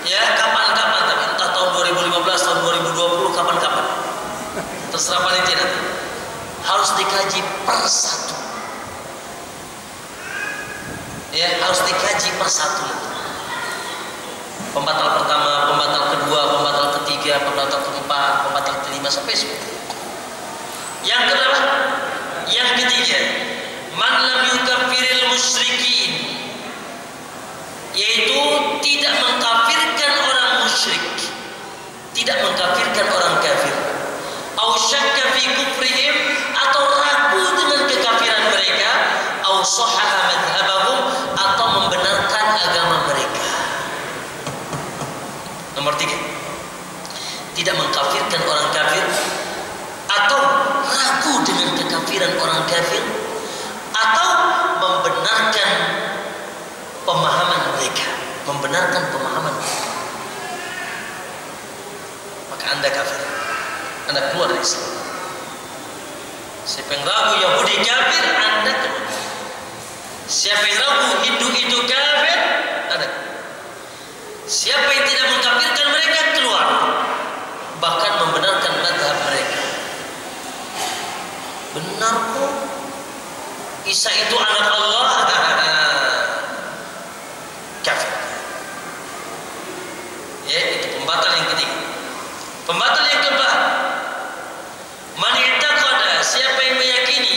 [SPEAKER 2] ya kapan-kapan, tapi entah tahun 2015, tahun 2020, kapan-kapan, terserah panitia nanti. Harus dikaji per satu, ya harus dikaji per satu. Pembatal pertama, pembatal kedua, pembatal ketiga, pembatal keempat, pembatal kelima sampai 10. Yang kedua, yang ketiga, man lam yukaffiril musyrikin, yaitu tidak mengkafirkan orang musyrik, tidak mengkafirkan orang kafir. Au syakka fi kufrihim, atau ragu dengan kekafiran mereka. Au sahaha madhhabahum, atau membenarkan agama mereka. Nomor 3, tidak mengkafirkan orang kafir, atau ragu dengan kekafiran orang kafir, atau membenarkan pemahaman mereka, membenarkan pemahaman mereka. Maka Anda kafir, Anda keluar dari Islam. Siapa yang ragu Yahudi kafir, Anda keluar. Siapa yang ragu Hindu itu kafir, Anda keluar. Siapa yang tidak mengkafirkan mereka, keluar. Bahkan membenarkan mazhab mereka. Benar kok, Isa itu anak Allah, kafir. Ya, itu pembatal yang ketiga. Pembatal yang keempat, man i'taqada, siapa yang meyakini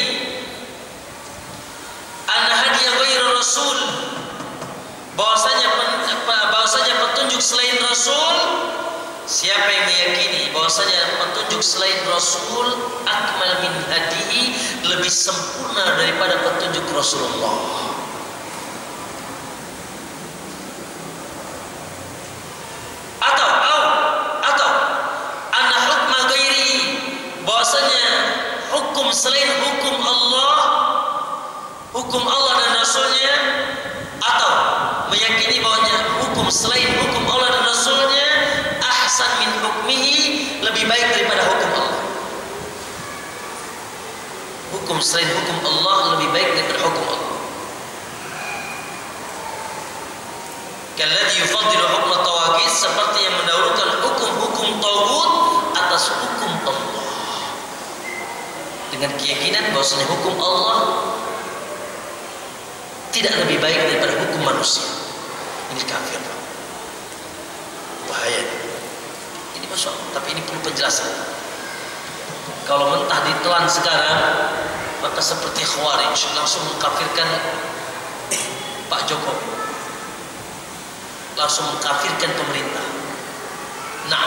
[SPEAKER 2] anna hadiya ghairu rasul, bahwasanya petunjuk selain Rasul siapa yang meyakini bahwasanya petunjuk selain Rasul akmal min hadihi, lebih sempurna daripada petunjuk Rasulullah. Atau anna hukma ghairi, bahwasanya hukum selain hukum Allah dan Rasulnya, atau meyakini bahwasanya hukum selain hukum Allah dan Rasulnya ahsan min hukmihi, lebih baik daripada hukum Allah. Hukum selain hukum Allah lebih baik daripada hukum Allah. Kalladhi yufaddilu hukm at-tawaghit, seperti yang mendahulukan hukum-hukum taghut atas hukum Allah, dengan keyakinan bahwasanya hukum Allah tidak lebih baik daripada hukum manusia. Ini kafir. Bahaya. Ini masalah, tapi ini perlu penjelasan. Kalau mentah ditelan sekarang, maka seperti Khawarij langsung mengkafirkan Pak Jokowi, langsung mengkafirkan pemerintah. Nah,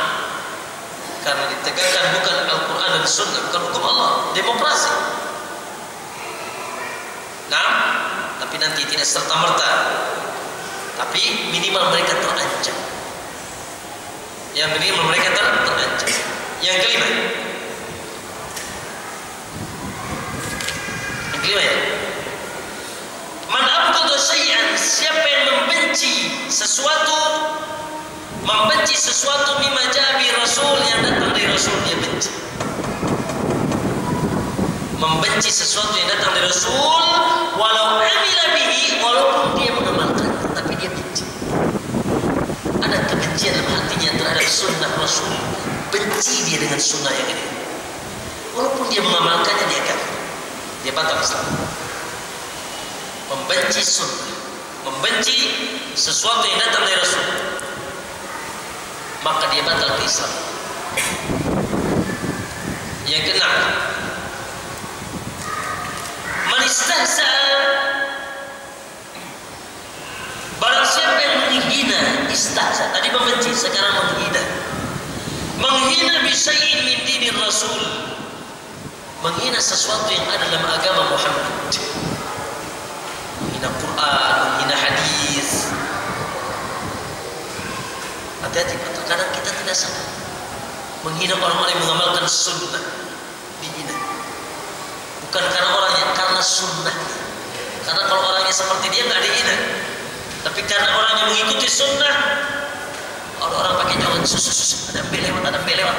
[SPEAKER 2] karena ditegakkan bukan Al-Quran dan Sunnah, bukan hukum Allah, demokrasi. Nah, tapi nanti tidak serta-merta, tapi minimal mereka terancam. Yang minimal mereka terancam. Yang kelima ya, man abghadha syai'an, siapa yang membenci sesuatu mimma ja'a bi Rasul, yang datang dari Rasul, dia benci. Membenci sesuatu yang datang dari Rasul, walau amila bihi, walaupun dia mengamalkan, tapi dia benci. Ada kebencian dalam hatinya terhadap sunnah Rasul, benci dia dengan sunnah yang ini, walaupun dia mengamalkannya, dia kafir, dia batal Islam. Membenci sunnah, membenci sesuatu yang datang dari Rasul, maka dia batal ke Islam. Yang keenam, man istahza'a, barang siapa yang menghina, istahza tadi membenci, sekarang menghina bi syai'in min dinir Rasul, menghina sesuatu yang ada dalam agama Muhammad, menghina Quran, menghina hadis. Hati-hati, terkadang kita tidak sadar menghina orang-orang yang mengamalkan sunnah, dihina bukan karena orangnya, karena sunnah. Karena kalau orangnya seperti dia nggak dihina, tapi karena orangnya mengikuti sunnah. Orang pakai jangan susu, ada belewat.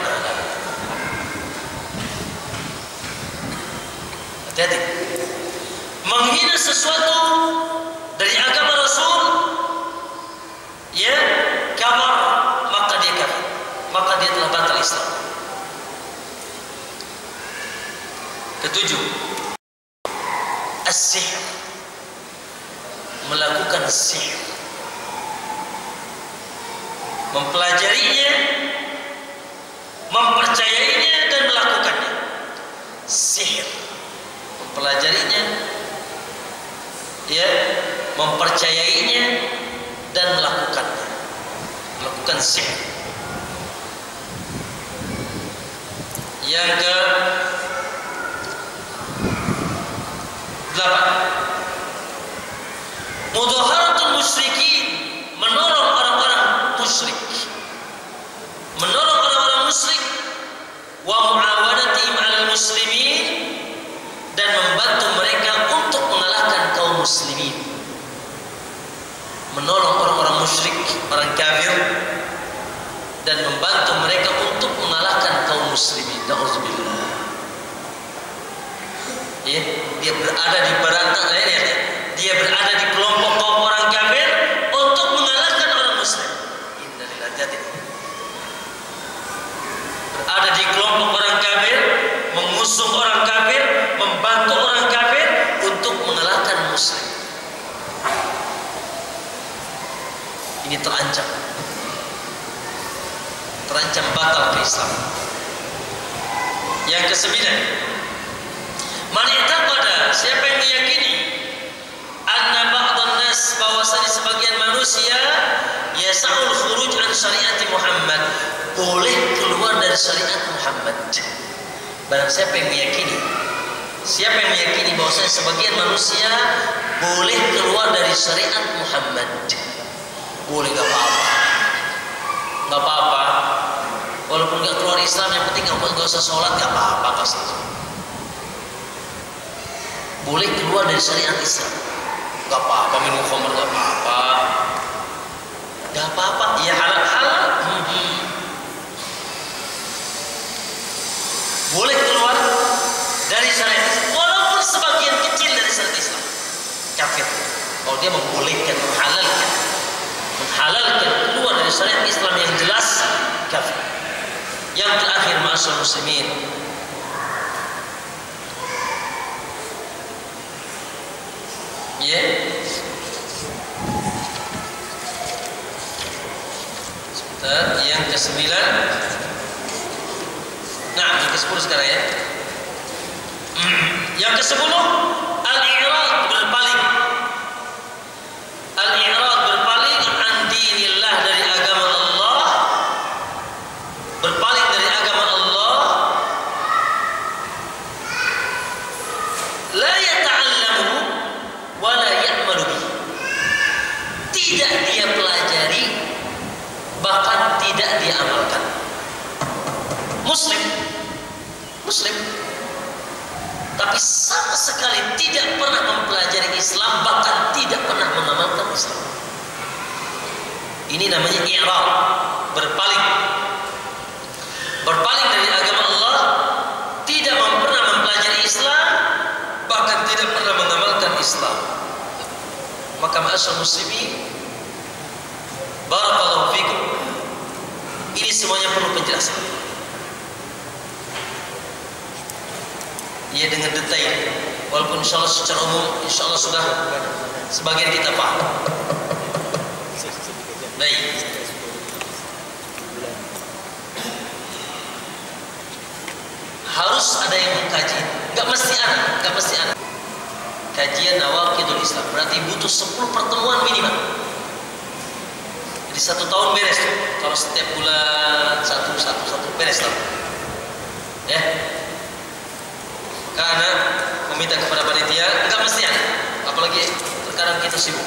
[SPEAKER 2] Hati-hati, menghina sesuatu dari agama Rasul, ya kafir, maka dia kafir, maka dia telah batal Islam. Ketujuh, as-sihr, melakukan sihir, mempelajarinya, mempercayainya dan melakukannya. Sihir, mempelajarinya, ya, mempercayainya dan melakukannya. Melakukan sihir. Yang ke-8, mudaharatul musyrikin, menolong orang-orang musyrik, wa muawanatihim 'alal muslimin, dan membantu mereka untuk mengalahkan kaum muslimin. Menolong orang-orang musyrik, orang kafir, dan membantu mereka untuk mengalahkan kaum muslimin. Nauzubillah. Ya, dia berada di berantakan, dia berada di kelompok kaum orang kafir untuk mengalahkan orang muslim. Innalillahi. Berada di kelompok orang kafir, mengusung orang kafir, membantu orang kafir untuk mengalahkan muslim. Ini terancam batal ke Islam. Yang ke-9, man i'taqada, siapa yang meyakini, anna ba'dhan bahwasanya sebagian manusia yas'ul khuruj an syariati Muhammad, boleh keluar dari syariat Muhammad. Barang siapa yang meyakini bahwasanya sebagian manusia boleh keluar dari syariat Muhammad, boleh, gak apa-apa, walaupun gak keluar Islam, yang penting gak usah sholat, gak apa-apa, kasih. Boleh keluar dari syariat Islam, gak apa-apa, minum khamr gak apa-apa, ya halal. Boleh keluar dari syariat Islam, walaupun sebagian kecil dari syariat Islam, kafir. Kalau dia membolehkan, menghalalkan keluar dari syariat Islam yang jelas, kafir. Yang terakhir, ma'asyiral muslimin, yang ke-9. Nah, yang ke-10 sekarang ya. Yang ke-10, al-i'rad, berpaling. Al-i'rad, berpaling an dinillah, dari agama Allah. Berpaling dari agama Allah. La yata'allamu wa la ya'malu bihi. Tidak dia pelajari, bahkan tidak dia amalkan. Muslim, tapi sama sekali tidak pernah mempelajari Islam, bahkan tidak pernah mengamalkan Islam. Ini namanya i'rad, berpaling dari agama Allah, tidak pernah mempelajari Islam, bahkan tidak pernah mengamalkan Islam. Maka ma'asyiral muslimin, barakallahu fikum, ini semuanya perlu penjelasan. Ya, dengan detail, walaupun insyaallah secara umum insyaallah sudah sebagian kita paham. Baik. Harus ada yang mengkaji, nggak mesti ada. Kajian nawaqidul Islam berarti butuh 10 pertemuan minimal. Jadi 1 tahun beres tuh. Kalau setiap bulan satu beres tuh. Ya. Karena meminta kepada panitia enggak mesti ada, apalagi sekarang kita sibuk,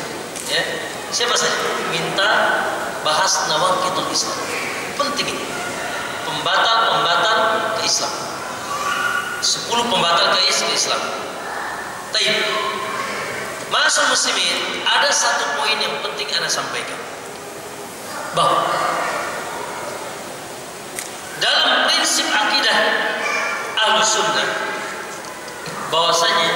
[SPEAKER 2] ya. Siapa saja minta bahas nawaqidul Islam, penting ini. Pembatal ke Islam, 10 pembatal ke Islam. Taib. Ma'asyiral muslimin, ada satu poin yang penting Anda sampaikan, bahwa dalam prinsip akidah Ahlussunnah bahwasanya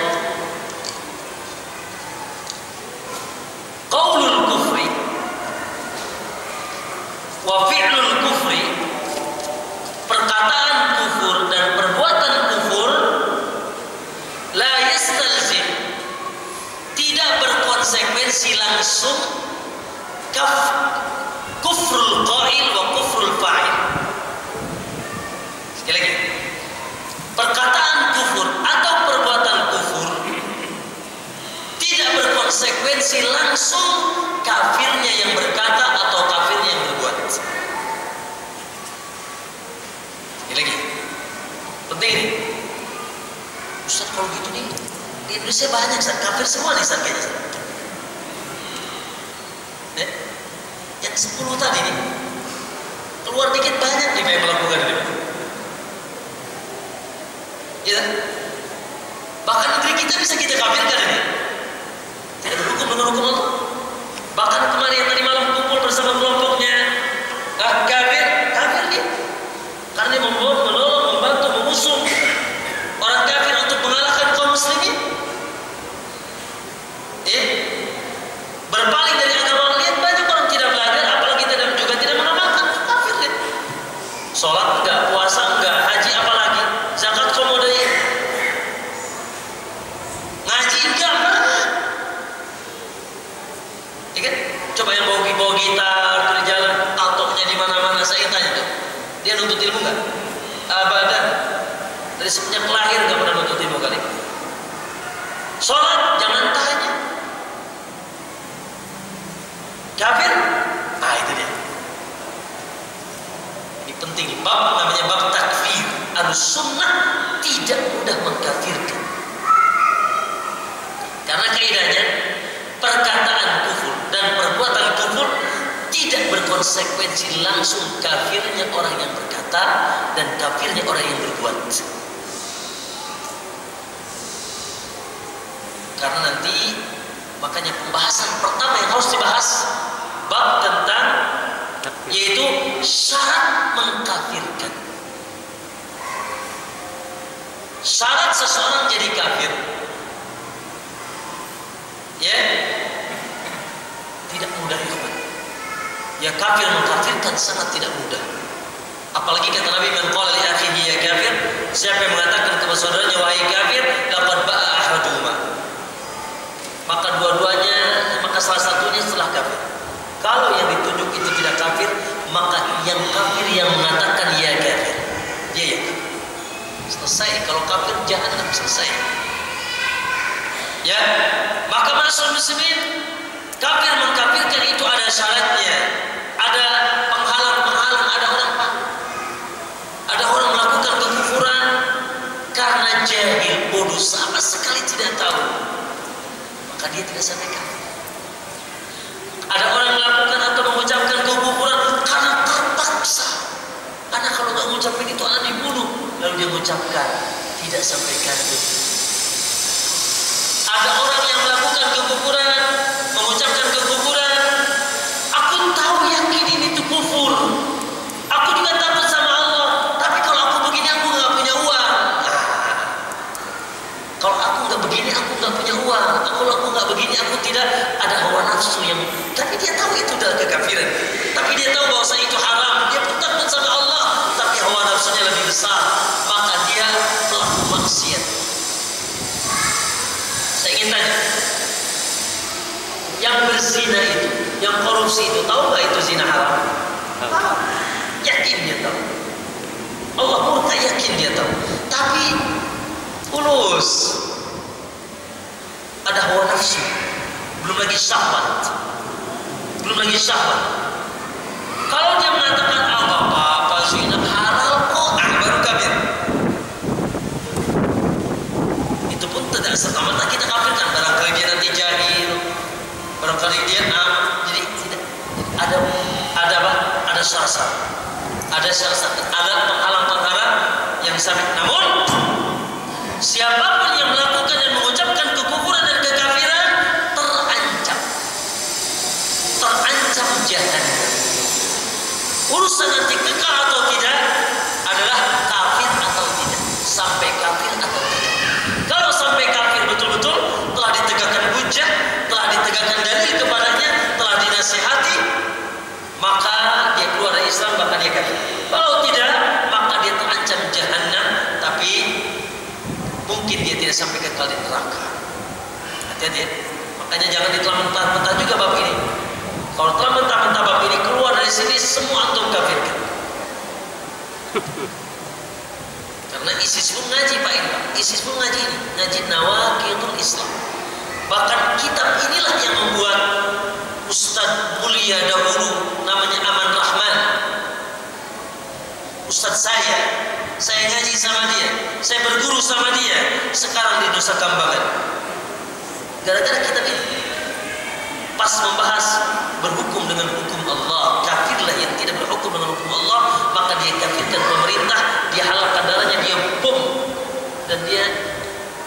[SPEAKER 2] qaulul kufri wa fi'lul kufri, perkataan kufur dan perbuatan kufur, la yastalzim, tidak berkonsekuensi langsung kufrul qail wa kufrul fa'il. Sekali lagi, perkataan kufur atau perbuatan kufur tidak berkonsekuensi langsung kafirnya yang berkata atau kafirnya yang berbuat. Ini lagi penting ini. Ustaz, kalau gitu nih di Indonesia banyak Ustaz, kafir semua nih Ustaz, kayaknya Ustaz. Yang 10 tadi nih keluar dikit banyak nih yang melakukan ini. Ya, bahkan negeri kita bisa kita kafirkan ini. Tidak berhukum dengan hukum Allah. Bahkan kemarin yang tadi malam kumpul bersama kelompoknya kafir nih, karena dia menolong, membantu, mengusung orang kafir untuk mengalahkan kaum muslimin. Berpaling dari agama Allah. Lihat banyak orang tidak belajar, apalagi juga tidak mengamalkan, kafir nih. Sholat enggak, puasa enggak, haji apalagi, zakat komodai, ngaji enggak pernah. Ya kan? Coba yang bawa gitar di jalan, tatonya di mana-mana, saya tanya tuh, dia nuntut ilmu enggak? Abadan. Dari semenjak lahir enggak pernah nuntut ilmu kali. Sholat jangan tanya. Kafir? Nah itu dia. Ini penting. Ahlus Sunnah tidak mudah mengkafirkan. Karena kaidahnya perkataan kufur dan perbuatan kufur tidak berkonsekuensi langsung kafirnya orang yang berkata dan kafirnya orang yang berbuat. Karena nanti makanya pembahasan pertama yang harus dibahas bab tentang yaitu syarat mengkafirkan. Syarat seseorang jadi kafir, ya, tidak mudah ikhwan. Ya, kafir mengkafirkan sangat tidak mudah. Apalagi kata Nabi, man qala li akhihi ya kafir, siapa yang mengatakan kepada saudaranya wahai kafir, laqad ba'a ahaduhuma. Maka dua-duanya, maka salah satunya setelah kafir. Kalau yang ditunjuk itu tidak kafir, maka yang kafir yang mengatakan ya kafir, dia ya kafir. Selesai. Kalau kafir jahannam, selesai. Ya, maka masyarakat muslimin, kafir mengkafirkan itu ada syaratnya, ada penghalang-penghalang, ada orang melakukan kekufuran karena jahil, bodoh, sama sekali tidak tahu, maka dia tidak sampai kafir. Ada orang melakukan atau mengucapkan kekufuran karena terpaksa. Karena kalau nggak mengucapkan itu akan dibunuh, lalu dia mengucapkan, tidak sampai kafir. Ada orang yang melakukan kekufuran, mengucapkan kekufuran, aku tahu yakin ini itu kufur, aku juga takut sama Allah, tapi kalau aku begini aku nggak punya uang. Kalau aku nggak begini aku nggak punya uang. Kalau aku nggak begini aku tidak ada hawa nafsu yang, tapi dia tahu itu adalah kekafiran, tapi dia tahu bahwa itu haram, dia pun takut sama Allah, tapi hawa nafsunya lebih besar, maka dia pelaku maksiat. Saya ingin tanya, yang berzina itu, yang korupsi itu, tahu nggak itu zina haram? Tahu, yakin dia tahu. Allah murka, yakin dia tahu. Tapi ulus, ada hawa nafsu, belum lagi syahwat, belum lagi syahwat. Kalau dia mengatakan apa zina halal kok, baru kafir. Itu pun tidak serta-merta kita kafirkan. Barangkali dia nanti jahil, barangkali dia jadi tidak ada syarat, ada penghalang-penghalang yang sampai. Namun siapapun yang melakukan dan mengucapkan kekufuran dan kekafiran terancam jahannam. Urusan nanti kekal atau tidak adalah kafir atau tidak, sampai kafir atau tidak. Kalau sampai kafir betul-betul telah ditegakkan hujjah, telah ditegakkan dalil kepadanya, telah dinasihati, maka dia keluar dari Islam, maka dia kafir. Kalau tidak, maka dia terancam jahannam, tapi mungkin dia tidak sampai kekal di neraka. Hati-hati ya. Makanya jangan ditelan mentah-mentah juga bab ini. Kalau telah mentah-mentah bab ini, keluar dari sini semua antum kafirkan. Karena ISIS pun ngaji Pak ini, ISIS pun ngaji ini, ngaji Nawaqidul Islam. Bahkan kitab inilah yang membuat Ustadz mulia dahulu, namanya Aman Rahman. Ustadz saya ngaji sama dia, saya berguru sama dia, sekarang di Nusa Kambangan. Gara-gara kitab ini, pas membahas berhukum dengan hukum Allah, kafirlah yang tidak berhukum dengan hukum Allah, maka dia kafirkan pemerintah, dia halalkan darahnya, dia bom, dan dia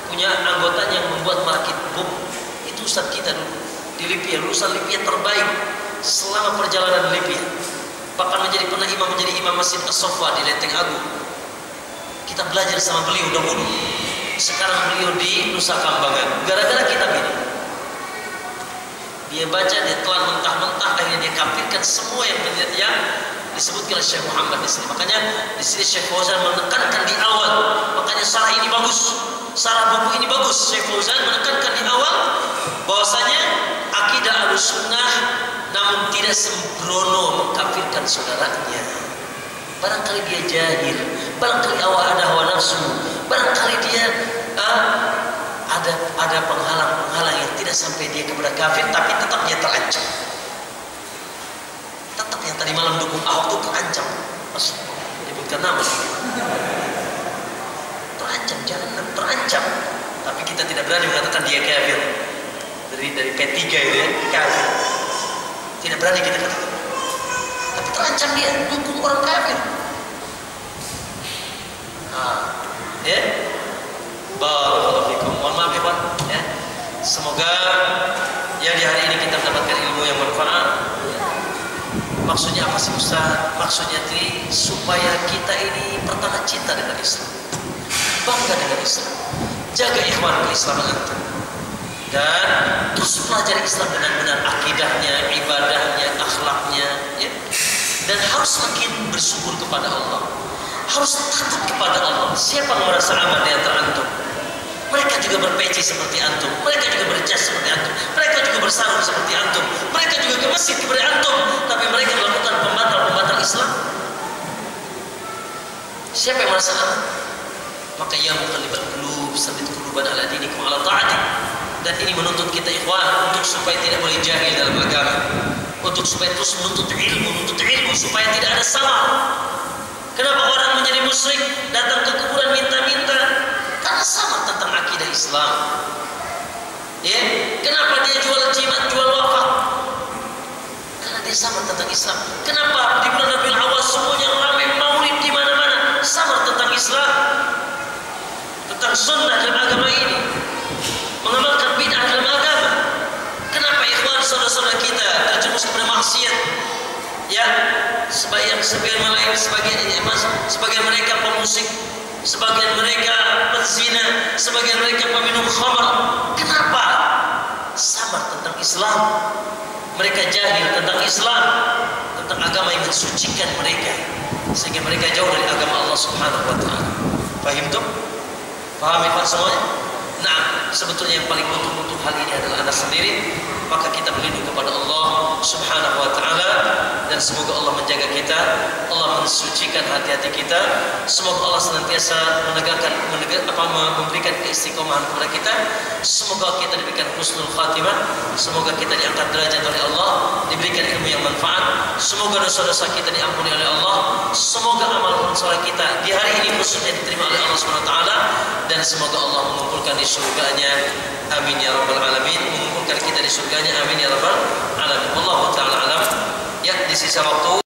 [SPEAKER 2] punya anggotanya yang membuat merakit bom. Itu Ustadz kita dulu di Libya, lulusan Libya terbaik selama perjalanan Libya, bahkan pernah menjadi imam Masjid As-Sofwa di Lenteng Agung. Kita belajar sama beliau dahulu, sekarang beliau di Nusa Kambangan. Gara-gara kitab ini, dia baca, dia telan mentah-mentah, akhirnya dia kafirkan semua yang disebutkan oleh Syekh Muhammad di sini. Makanya di sini Syekh Fauzan menekankan di awal, makanya sarah ini bagus, sarah buku ini bagus. Syekh Fauzan menekankan di awal bahwasanya akidah Ahlussunnah, namun tidak sembrono mengkafirkan saudaranya. Barangkali dia jahil, barangkali ada hawa nafsu, barangkali dia ada penghalang-penghalang yang tidak sampai dia kepada kafir, tapi tetap dia terancam. Tetap yang tadi malam dukung Ahok itu terancam. Maksudnya menyebutkan nama. terancam, jangan terancam. Tapi kita tidak berani mengatakan dia kafir. Dari P3 itu ya, kafir. Tidak berani kita katakan. Tapi terancam dia dukung orang kafir. Ya. Barakallahu fikum. Mohon maaf ya Pak. Ya. Semoga ya di hari ini kita mendapatkan ilmu yang bermanfaat. Maksudnya apa sih Ustaz? Maksudnya supaya kita ini pertama cinta dengan Islam, bangga dengan Islam, jaga ikhwan keislaman antum, dan terus pelajari Islam dengan benar, akidahnya, ibadahnya, akhlaknya, ya. Dan harus makin bersyukur kepada Allah, harus takut kepada Allah. Siapa yang merasa aman di antara antum? Mereka juga berpeci seperti antum, mereka juga berjas seperti antum, mereka juga bersarung seperti antum, mereka juga ke masjid seperti antum, tapi mereka melakukan pembatal Islam. Siapa yang merasa aman? Maka ia muqallibal qulub, tsabbit quluban ala dinikum ala ta'ati. Dan ini menuntut kita ikhwan untuk supaya tidak boleh jahil dalam agama, untuk supaya terus menuntut ilmu supaya tidak ada salah. Kenapa orang menjadi musyrik, datang ke kuburan minta-minta? Karena sama tentang akidah Islam. Ya, kenapa dia jual jimat, jual wafat? Karena dia sama tentang Islam. Kenapa di bulan Rabiul Awal semuanya ramai maulid di mana-mana? Sama tentang Islam, tentang sunnah dalam agama ini, mengamalkan bid'ah dalam agama. Kenapa ikhwan saudara-saudara kita terjerumus kepada maksiat? Ya, sebagian mereka pemusik, sebagian mereka penzina, sebagian mereka peminum khamar. Kenapa? Sama tentang Islam. Mereka jahil tentang Islam, tentang agama yang mensucikan mereka, sehingga mereka jauh dari agama Allah Subhanahu wa taala. Paham tuh? Paham ikhwan semuanya? Nah, sebetulnya yang paling butuh hal ini adalah Anda sendiri. Maka kita berlindung kepada Allah Subhanahu wa taala, dan semoga Allah menjaga kita, Allah mensucikan hati-hati kita. Semoga Allah senantiasa memberikan keistiqomahan kepada kita. Semoga kita diberikan husnul khatimah, semoga kita diangkat derajat oleh Allah, diberikan ilmu yang manfaat. Semoga dosa-dosa kita diampuni oleh Allah. Semoga amal soleh kita di hari ini khususnya diterima oleh Allah Subhanahu wa taala, dan semoga Allah mengumpulkan di surganya. Amin ya rabbal alamin. Mengumpulkan kita di surganya. Amin ya rabbal alamin. Wallahu taala alam. Ya, di sisa waktu